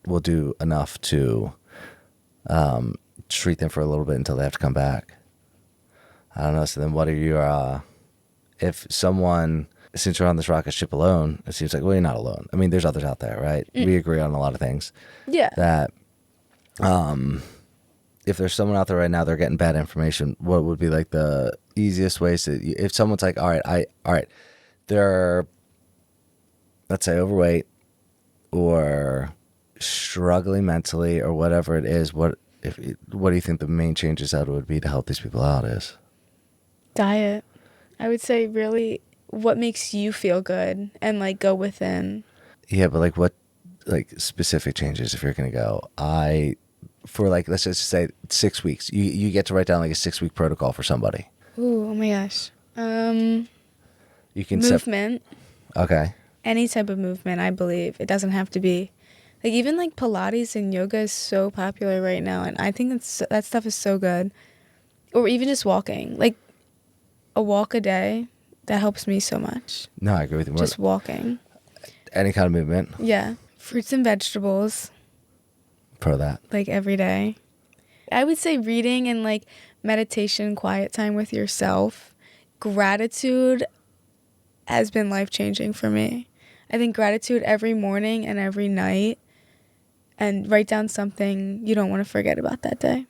We'll do enough to treat them for a little bit until they have to come back. I don't know. So then what are your, if someone, since you're on this rocket ship alone, it seems like, well, you're not alone. I mean, there's others out there, right? We agree on a lot of things. Yeah. That if there's someone out there right now, they're getting bad information, what would be like the easiest ways to, if someone's like, all right, they're, let's say, overweight or struggling mentally or whatever it is, what do you think the main changes that would be to help these people out is? Diet. I would say really what makes you feel good and, like, go within. Yeah, but, like, what, like, specific changes if you're going to go, for, like, let's just say 6 weeks, you get to write down, like, a 6-week protocol for somebody. Ooh, oh my gosh. You can movement. Okay. Any type of movement, I believe. It doesn't have to be, like, even, like, Pilates and yoga is so popular right now, and I think that stuff is so good. Or even just walking. Like, a walk a day, that helps me so much. No, I agree with you. Just walking. Any kind of movement. Yeah. Fruits and vegetables. Pro that. Like, every day. I would say reading and, like, meditation, quiet time with yourself. Gratitude has been life-changing for me. I think gratitude every morning and every night, and write down something you don't want to forget about that day.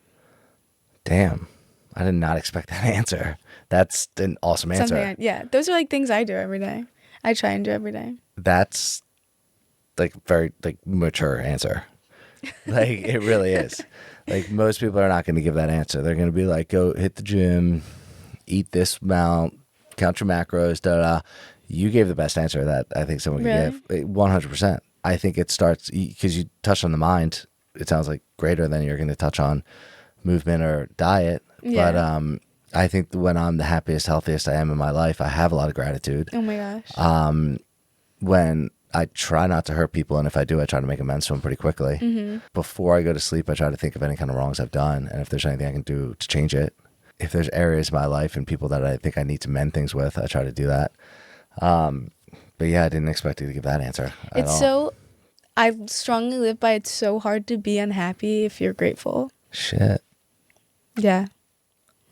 Damn. I did not expect that answer. That's an awesome answer. Yeah, those are, like, things I do every day. I try and do every day. That's, like, very, like, mature answer. Like, it really is. Like, most people are not going to give that answer. They're going to be like, go hit the gym, eat this amount, count your macros, da-da. You gave the best answer that I think someone could give. 100%. I think it starts, because you touched on the mind, it sounds like greater than you're going to touch on movement or diet. Yeah. But I think when I'm the happiest, healthiest I am in my life, I have a lot of gratitude. Oh my gosh. When I try not to hurt people, and if I do, I try to make amends to them pretty quickly. Mm-hmm. Before I go to sleep, I try to think of any kind of wrongs I've done, and if there's anything I can do to change it. If there's areas of my life and people that I think I need to mend things with, I try to do that. But yeah, I didn't expect you to give that answer at all. I strongly live by it's so hard to be unhappy if you're grateful. Shit. Yeah.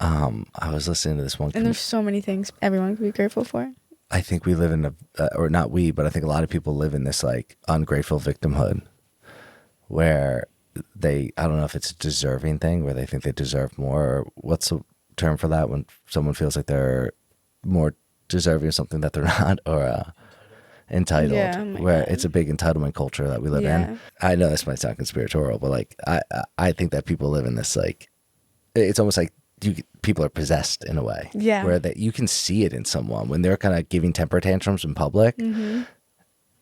I was listening to this one. And there's so many things everyone can be grateful for. I think we live in or not we, but I think a lot of people live in this like ungrateful victimhood where I don't know if it's a deserving thing where they think they deserve more, or what's the term for that when someone feels like they're more deserving of something that they're not, or entitled, Yeah, oh my where God. it's a big entitlement culture that we live Yeah. in. I know this might sound conspiratorial, but like I think that people live in this like, it's almost like people are possessed in a way. Yeah. Where that you can see it in someone when they're kind of giving temper tantrums in public.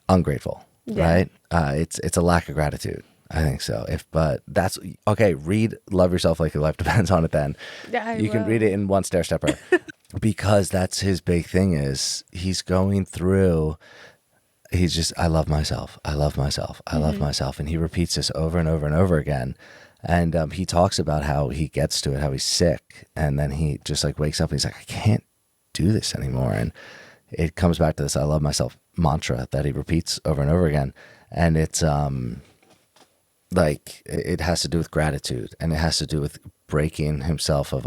Ungrateful, Yeah. right? It's a lack of gratitude. I think so. But that's okay. Read "Love Yourself Like Your Life Depends on It." Then Yeah, you can read it in one stair stepper, because that's his big thing. Is he's going through. He's just, I love myself. I love myself. I love myself, and he repeats this over and over and over again. And he talks about how he gets to it, how he's sick, and then he just like wakes up and he's like, I can't do this anymore. And it comes back to this "I love myself" mantra that he repeats over and over again, and it's like it has to do with gratitude, and it has to do with breaking himself of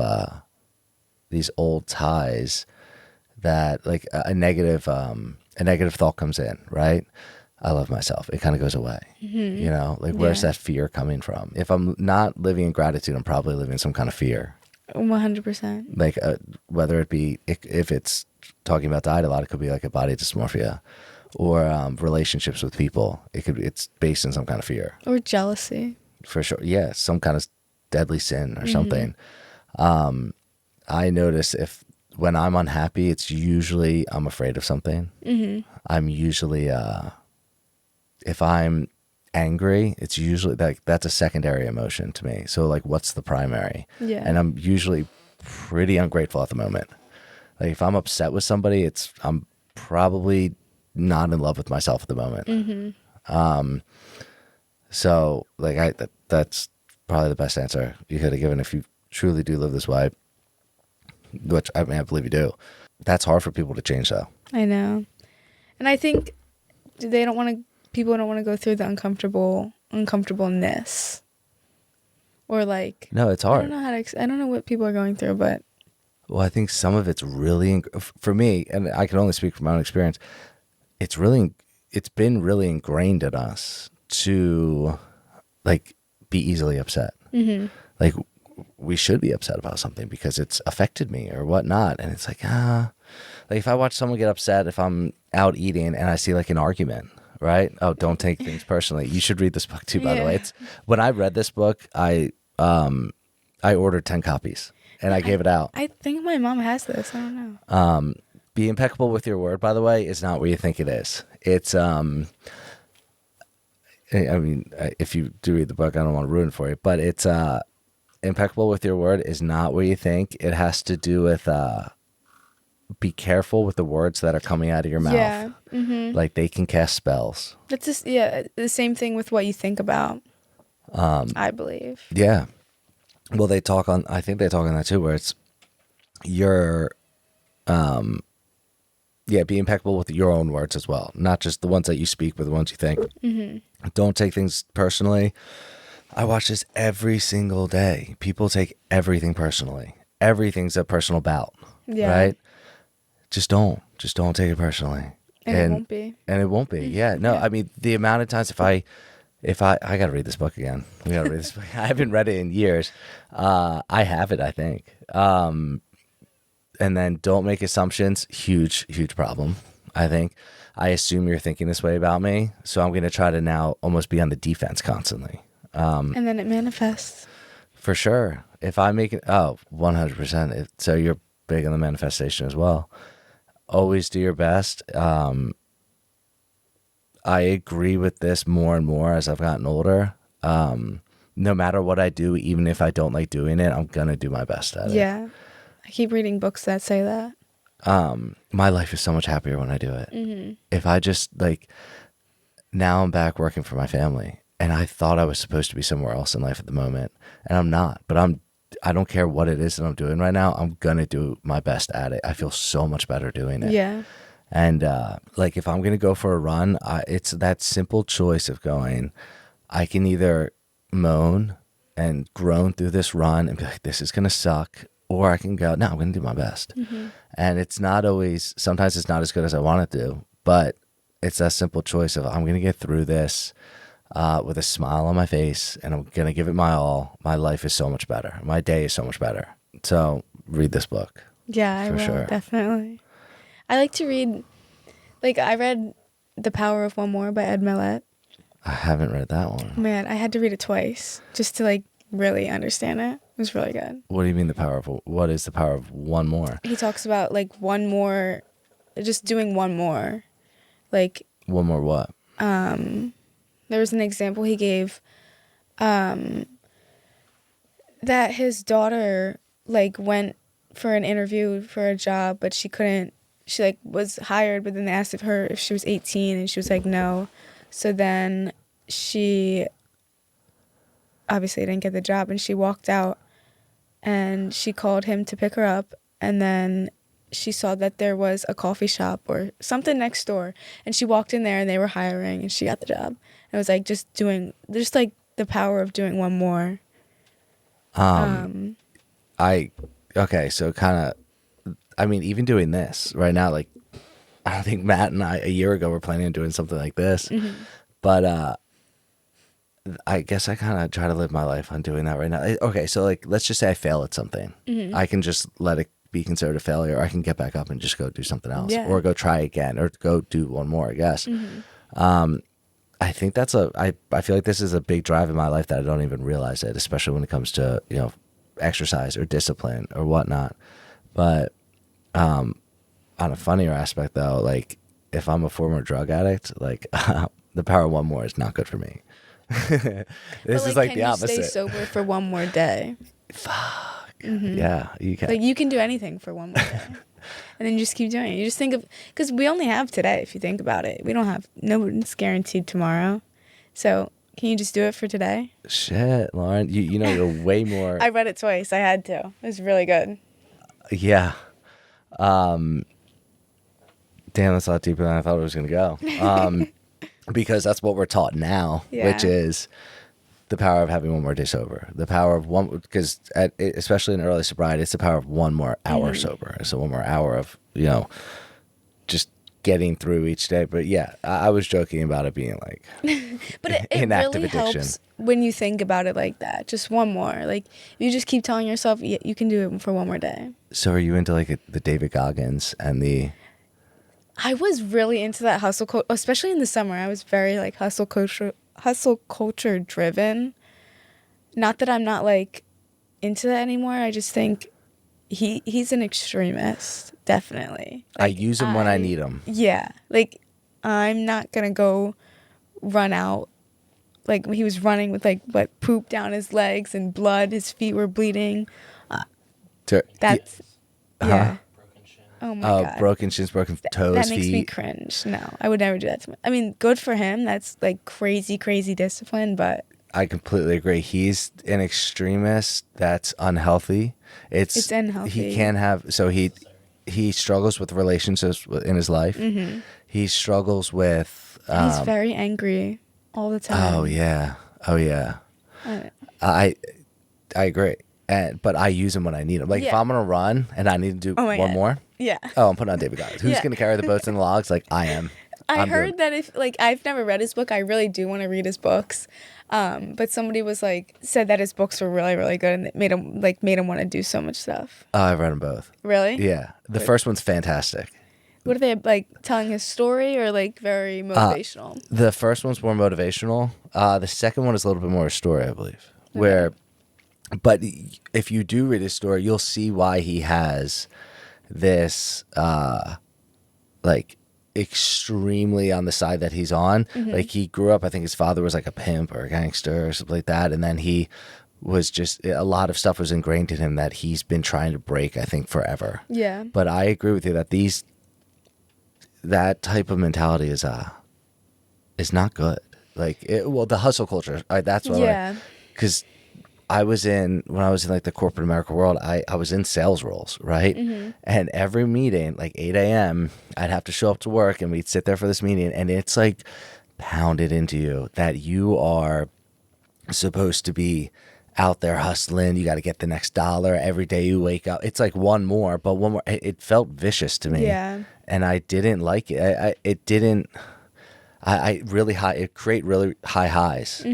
these old ties that like a negative thought comes in, right? I love myself. It kind of goes away. You know, like where's that fear coming from? If I'm not living in gratitude, I'm probably living in some kind of fear. 100%. Like whether it be, if it's talking about diet a lot, it could be like a body dysmorphia, or relationships with people. It's based in some kind of fear. Or jealousy. For sure. Yeah. Some kind of deadly sin or something. I notice when I'm unhappy, it's usually I'm afraid of something. I'm usually, if I'm angry, it's usually that's a secondary emotion to me. So like, what's the primary? Yeah. And I'm usually pretty ungrateful at the moment. Like if I'm upset with somebody, I'm probably not in love with myself at the moment. So like that's probably the best answer you could have given if you truly do live this way, which I mean, I believe you do. That's hard for people to change though. I know. And I think people don't want to go through the uncomfortableness. Or like, No, it's hard. I don't know what people are going through, but Well, I think some of it's really, for me, and I can only speak from my own experience, it's been really ingrained in us to like be easily upset. Like we should be upset about something because it's affected me or whatnot. And it's like, like if I watch someone get upset, if I'm out eating and I see like an argument, right? Oh, don't take things personally. You should read this book too, by the way. When I read this book, I ordered 10 copies and I gave it out. I think my mom has this. I don't know. Be impeccable with your word, by the way, is not what you think it is. It's, I mean, if you do read the book, I don't want to ruin it for you, but it's, impeccable with your word is not what you think. It has to do with, be careful with the words that are coming out of your mouth. Yeah. Like they can cast spells. That's just, the same thing with what you think about, I believe. Yeah. Well, I think they talk on that too, where it's your, be impeccable with your own words as well. Not just the ones that you speak, but the ones you think. Don't take things personally. I watch this every single day. People take everything personally. Everything's a personal bout, right? Just don't take it personally. And it won't be. And it won't be. Yeah. No, I mean, the amount of times I got to read this book again. We got to read this book. I haven't read it in years. I have it, I think. And then don't make assumptions. Huge, huge problem, I think. I assume you're thinking this way about me. So I'm going to try to now almost be on the defense constantly. And then it manifests. For sure. If I make it, 100%. So you're big on the manifestation as well. Always do your best. I agree with this more and more as I've gotten older. No matter what I do, even if I don't like doing it, I'm going to do my best at it. Yeah. I keep reading books that say that. My life is so much happier when I do it. If I just now I'm back working for my family, and I thought I was supposed to be somewhere else in life at the moment, and I'm not, but I don't care what it is that I'm doing right now. I'm going to do my best at it. I feel so much better doing it. Yeah. And like if I'm gonna go for a run, it's that simple choice of going. I can either moan and groan through this run and be like, this is gonna suck, or I can go, no, I'm gonna do my best. And it's not always. Sometimes it's not as good as I want it to, but it's that simple choice of I'm gonna get through this with a smile on my face, and I'm gonna give it my all. My life is so much better. My day is so much better. So read this book. Yeah, I For will, sure. definitely. I like to read, like, I read The Power of One More by Ed Mylett. I haven't read that one. Man, I had to read it twice just to, like, really understand it. It was really good. What do you mean what is the power of one more? He talks about, like, one more, just doing one more. Like, One more what? there was an example he gave that his daughter, like, went for an interview for a job, but she couldn't. She, like, was hired, but then they asked her if she was 18, and she was like, no. So then she obviously didn't get the job, and she walked out, and she called him to pick her up, and then she saw that there was a coffee shop or something next door, and she walked in there, and they were hiring, and she got the job. And it was like just like the power of doing one more. Okay, so kind of, I mean, even doing this right now, like, I don't think Matt and I a year ago were planning on doing something like this, but I guess I kind of try to live my life on doing that right now. Okay, so like, let's just say I fail at something. I can just let it be considered a failure, or I can get back up and just go do something else, Yeah. or go try again, or go do one more, I guess. I think I feel like this is a big drive in my life that I don't even realize it, especially when it comes to, exercise or discipline or whatnot. But on a funnier aspect though, like if I'm a former drug addict, like the power of one more is not good for me. This is like the opposite. Can you stay sober for one more day? Fuck. Yeah, you can. Like, you can do anything for one more day. And then you just keep doing it. You just think of, because we only have today, if you think about it. We don't have, no one's guaranteed tomorrow. So can you just do it for today? Shit, Lauren, you know you're way more. I read it twice. I had to. It was really good. Yeah. Damn, that's a lot deeper than I thought it was going to go. Because that's what we're taught now, which is the power of having one more day sober. The power of one, because especially in early sobriety, it's the power of one more hour sober. So one more hour of, just getting through each day. But yeah, I was joking about it being like but it inactive really addiction. helps when you think about it like that. Just one more. Like, you just keep telling yourself, you can do it for one more day. So are you into like the David Goggins and the... I was really into that hustle culture, especially in the summer. I was very like hustle culture driven. Not that I'm not like into that anymore. I just think he's an extremist, definitely. Like, I use him when I need him. Yeah, like I'm not gonna go run out. Like, he was running with like poop down his legs and blood. His feet were bleeding. That's yeah. Oh my God. Broken shins, broken toes, that makes feet. me cringe. No, I would never do that to me. I mean, good for him. That's like crazy discipline, but I completely agree. He's an extremist. That's unhealthy. It's unhealthy. He can't have. So he struggles with relationships in his life. He struggles with. He's very angry all the time. Oh yeah. I agree. But I use him when I need him. Like if I'm gonna run and I need to do one more. Yeah. Oh, I'm putting on David Goggins. Who's gonna carry the boats and the logs? Like I am. I heard that if like I've never read his book, I really do want to read his books. But somebody was like said that his books were really, really good and it made him want to do so much stuff. Oh, I've read them both. Really? Yeah. The first one's fantastic. What are they like, telling his story or like very motivational? The first one's more motivational. The second one is a little bit more a story, I believe. Okay. But if you do read his story, you'll see why he has this like extremely on the side that he's on. Like he grew up, I think his father was like a pimp or a gangster or something like that, and then he was just, a lot of stuff was ingrained in him that he's been trying to break, I think, forever. Yeah. But I agree with you that that type of mentality is not good. Like the hustle culture, that's what. Yeah. Because when I was in like the corporate America world, I was in sales roles, right? And every meeting, like 8 a.m., I'd have to show up to work and we'd sit there for this meeting, and it's like pounded into you that you are supposed to be out there hustling. You got to get the next dollar every day you wake up. It's like one more, but one more. It felt vicious to me. Yeah. And I didn't like it. It didn't. I really high. It create really high highs,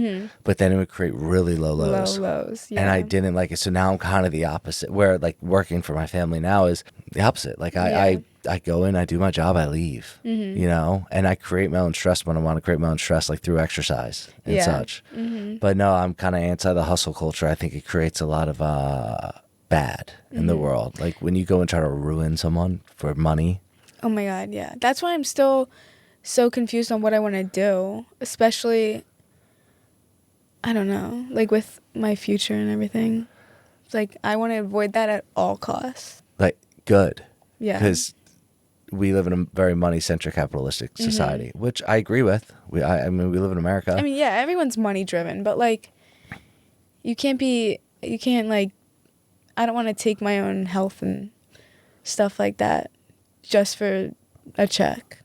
but then it would create really low lows. Low lows. Yeah. And I didn't like it. So now I'm kind of the opposite. Where like working for my family now is the opposite. Like I go in, I do my job, I leave. You know, and I create my own stress when I want to create my own stress, like through exercise and such. But no, I'm kind of anti the hustle culture. I think it creates a lot of bad in the world. Like when you go and try to ruin someone for money. Oh my God, yeah. That's why I'm still so confused on what I want to do, especially, I don't know, like with my future and everything. It's like I want to avoid that at all costs. Like, good. Yeah. Because we live in a very money-centric capitalistic society, which I agree with. I mean, we live in America. I mean, yeah, everyone's money-driven, but like, you can't like, I don't want to take my own health and stuff like that just for a check.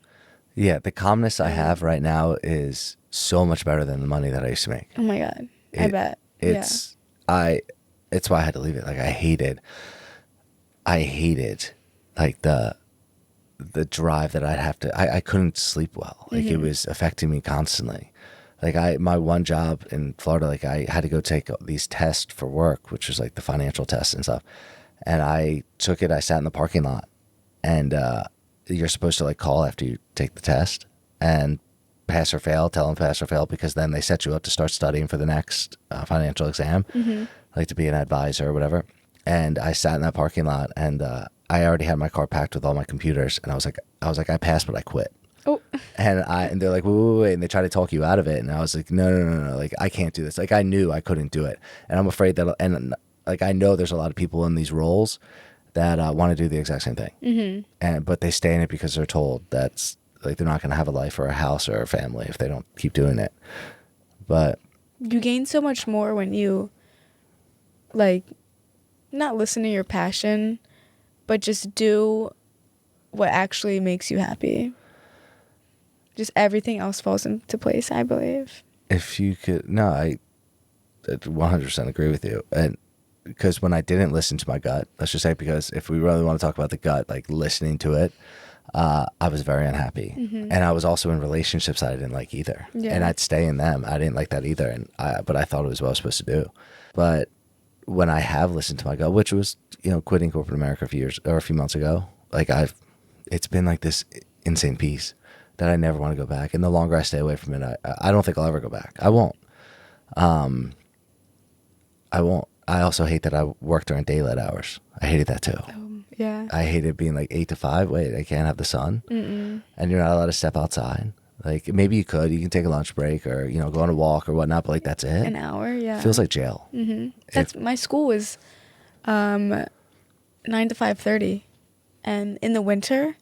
Yeah, the calmness I have right now is so much better than the money that I used to make. Oh my God, I bet. It's it's why I had to leave it. Like I hated like the drive that I'd have to. I couldn't sleep well. Like it was affecting me constantly. Like my one job in Florida, like I had to go take these tests for work, which was like the financial tests and stuff. And I took it. I sat in the parking lot, and you're supposed to like call after you take the test and pass or fail, tell them pass or fail, because then they set you up to start studying for the next financial exam, like to be an advisor or whatever. And I sat in that parking lot, and I already had my car packed with all my computers, and I was like, I passed, but I quit. Oh. And they're like, wait, and they try to talk you out of it, and I was like, no, like I can't do this. Like I knew I couldn't do it, and I'm afraid that, and like I know there's a lot of people in these roles that want to do the exact same thing, but they stay in it because they're told that's like they're not going to have a life or a house or a family if they don't keep doing it. But you gain so much more when you like not listen to your passion, but just do what actually makes you happy. Just everything else falls into place, I believe. If you could, no, I 100% agree with you. And because when I didn't listen to my gut, let's just say, because if we really want to talk about the gut, like listening to it, I was very unhappy. And I was also in relationships that I didn't like either. Yeah. And I'd stay in them. I didn't like that either. But I thought it was what I was supposed to do. But when I have listened to my gut, which was, quitting corporate America a few months ago, like it's been like this insane peace that I never want to go back. And the longer I stay away from it, I don't think I'll ever go back. I won't. I also hate that I work during daylight hours. I hated that too. Yeah. I hated being like 8 to 5. Wait, I can't have the sun. And you're not allowed to step outside. Like maybe you can take a lunch break or, go on a walk or whatnot, but like that's it. An hour, yeah. Feels like jail. My school was 9 to 5:30. And in the winter,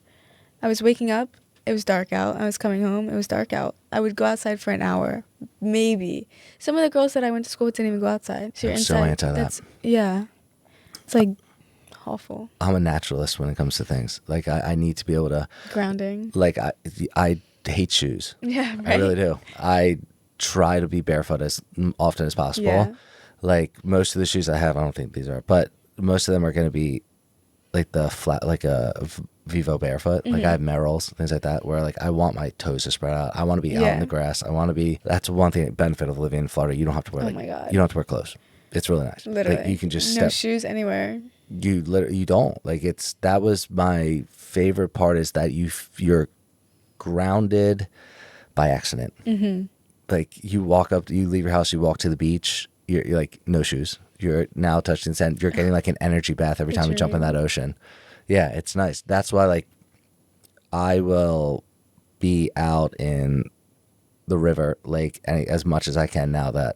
I was waking up, it was dark out. I was coming home, it was dark out. I would go outside for an hour, maybe. Some of the girls that I went to school with didn't even go outside. So you're I'm inside. so anti that. Yeah. It's like awful. I'm a naturalist when it comes to things. Like I need to be able to grounding. Like I hate shoes. Yeah, right. I really do. I try to be barefoot as often as possible. Yeah. Like most of the shoes I have, I don't think these are, but most of them are going to be like the flat, like a Vivo barefoot. Like I have Merrells, things like that, where like I want my toes to spread out. I want to be out in the grass. I want to be. That's one thing benefit of living in Florida. You don't have to wear. Oh my God. You don't have to wear clothes. It's really nice. Literally, like, you can just no step. shoes anywhere. You don't like that was my favorite part, is that you're grounded by accident. Like you leave your house, you walk to the beach, you're like no shoes. You're now touching the sand. You're getting like an energy bath every time you jump in that ocean. Yeah, it's nice. That's why like I will be out in the river, lake, as much as I can now that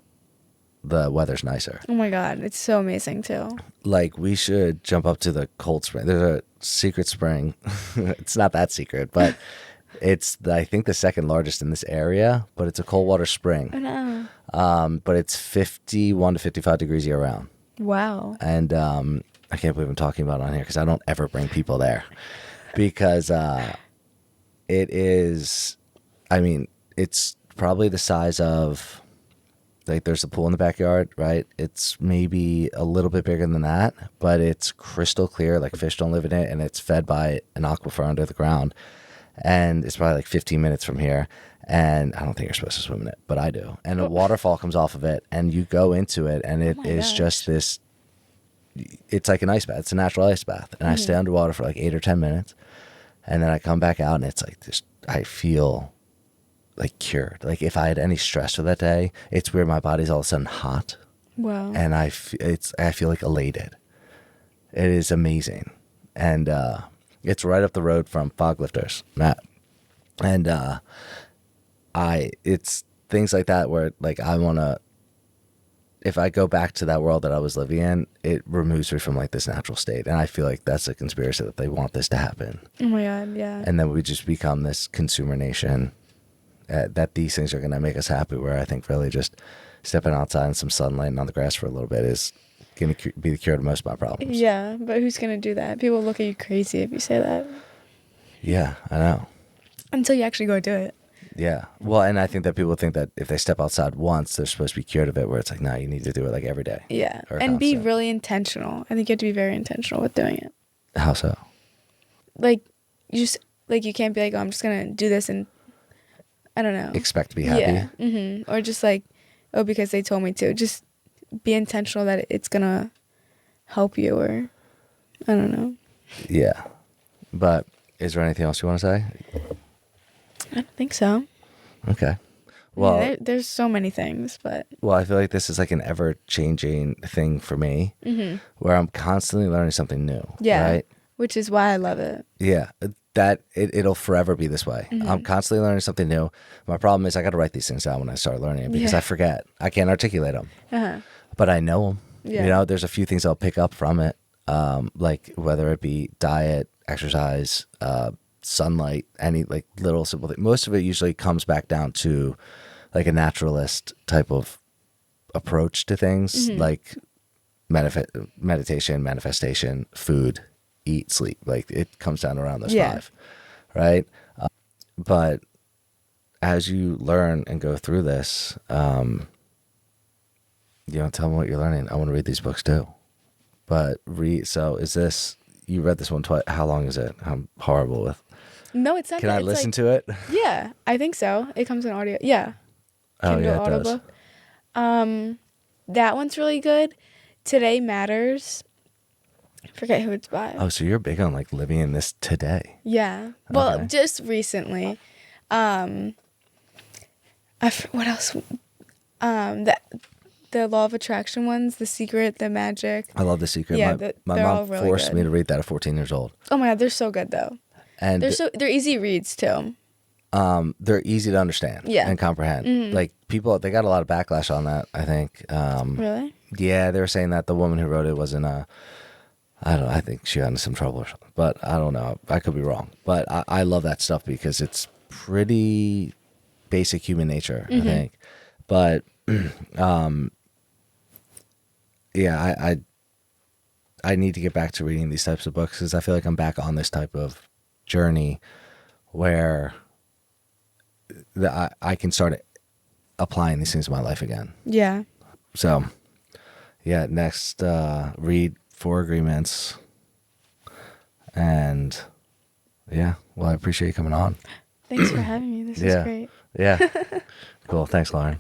the weather's nicer. Oh my God, it's so amazing too. Like we should jump up to the cold spring. There's a secret spring. It's not that secret, but It's, I think, the second largest in this area, but it's a cold water spring. Oh no. But it's 51 to 55 degrees year round. Wow. And I can't believe I'm talking about it on here because I don't ever bring people there because it is, I mean, it's probably the size of, like, there's a pool in the backyard, right? It's maybe a little bit bigger than that, but it's crystal clear, like fish don't live in it, and it's fed by an aquifer under the ground. And it's probably like 15 minutes from here. And I don't think you're supposed to swim in it, but I do. And a waterfall comes off of it, and you go into it, and it is gosh. just this, it's like an ice bath. It's a natural ice bath. And I stay underwater for like 8 or 10 minutes. And then I come back out, and it's like this, I feel like cured. Like if I had any stress for that day, it's weird. My body's all of a sudden hot. Wow. And I feel like elated. It is amazing. And it's right up the road from Fog Lifters, Matt. And it's things like that where, like, I want to, if I go back to that world that I was living in, it removes me from like this natural state. And I feel like that's a conspiracy that they want this to happen. Oh my God, yeah. And then we just become this consumer nation, that these things are going to make us happy, where I think really just stepping outside in some sunlight and on the grass for a little bit is going to be the cure to most of my problems. Yeah, but who's going to do that? People look at you crazy if you say that. Yeah, I know. Until you actually go do it. Yeah. Well, and I think that people think that if they step outside once, they're supposed to be cured of it, where it's like, no, you need to do it like every day. Yeah. Or And be constant. really intentional. I think you have to be very intentional with doing it. How so? Like, you just, like, you can't be like, oh, I'm just going to do this and, I don't know. Expect to be happy. Yeah. Or just like, oh, because they told me to. Just be intentional that it's going to help you, or I don't know. Yeah. But is there anything else you want to say? I don't think so. Okay. Well, Yeah, there's so many things, but well, I feel like this is like an ever-changing thing for me, where I'm constantly learning something new. yeah, Right? which is why I love it. Yeah. That it'll forever be this way. I'm constantly learning something new. My problem is I got to write these things down when I start learning it because Yeah. I forget. I can't articulate them, Uh-huh. but I know them. Yeah. You know, there's a few things I'll pick up from it, like whether it be diet, exercise, sunlight, any like little simple thing. Most of it usually comes back down to like a naturalist type of approach to things, like meditation, manifestation, food, eat, sleep. Like it comes down around those Yeah. 5, right? But as you learn and go through this, you know, tell me what you're learning. I want to read these books too. But so is this, you read this one twice. How long is it? I'm horrible with. No, it's not. Can I it's listen like, to it? Yeah, I think so. It comes in audio. Yeah. Oh, Kindle yeah, it does. audiobook. That one's really good. Today Matters. I forget who it's by. Oh, so you're big on like living in this today. Yeah. Well, Okay. just recently. What else? The Law of Attraction ones, The Secret, The Magic. I love The Secret. Yeah, my they're mom all really forced good. me to read that at 14 years old. Oh my God, they're so good though. And They're easy reads too. they're easy to understand Yeah. and comprehend. Like people, they got a lot of backlash on that, I think. Really? Yeah, they were saying that the woman who wrote it wasn't I don't know, I think she got into some trouble or something. But I don't know. I could be wrong. But I love that stuff because it's pretty basic human nature, I think. But yeah, I need to get back to reading these types of books because I feel like I'm back on this type of journey where I can start applying these things in my life again. Yeah. So, yeah, next, read 4 Agreements. And, yeah, well, I appreciate you coming on. Thanks for having me. This is Yeah. great. Yeah. Cool. Thanks, Lauren.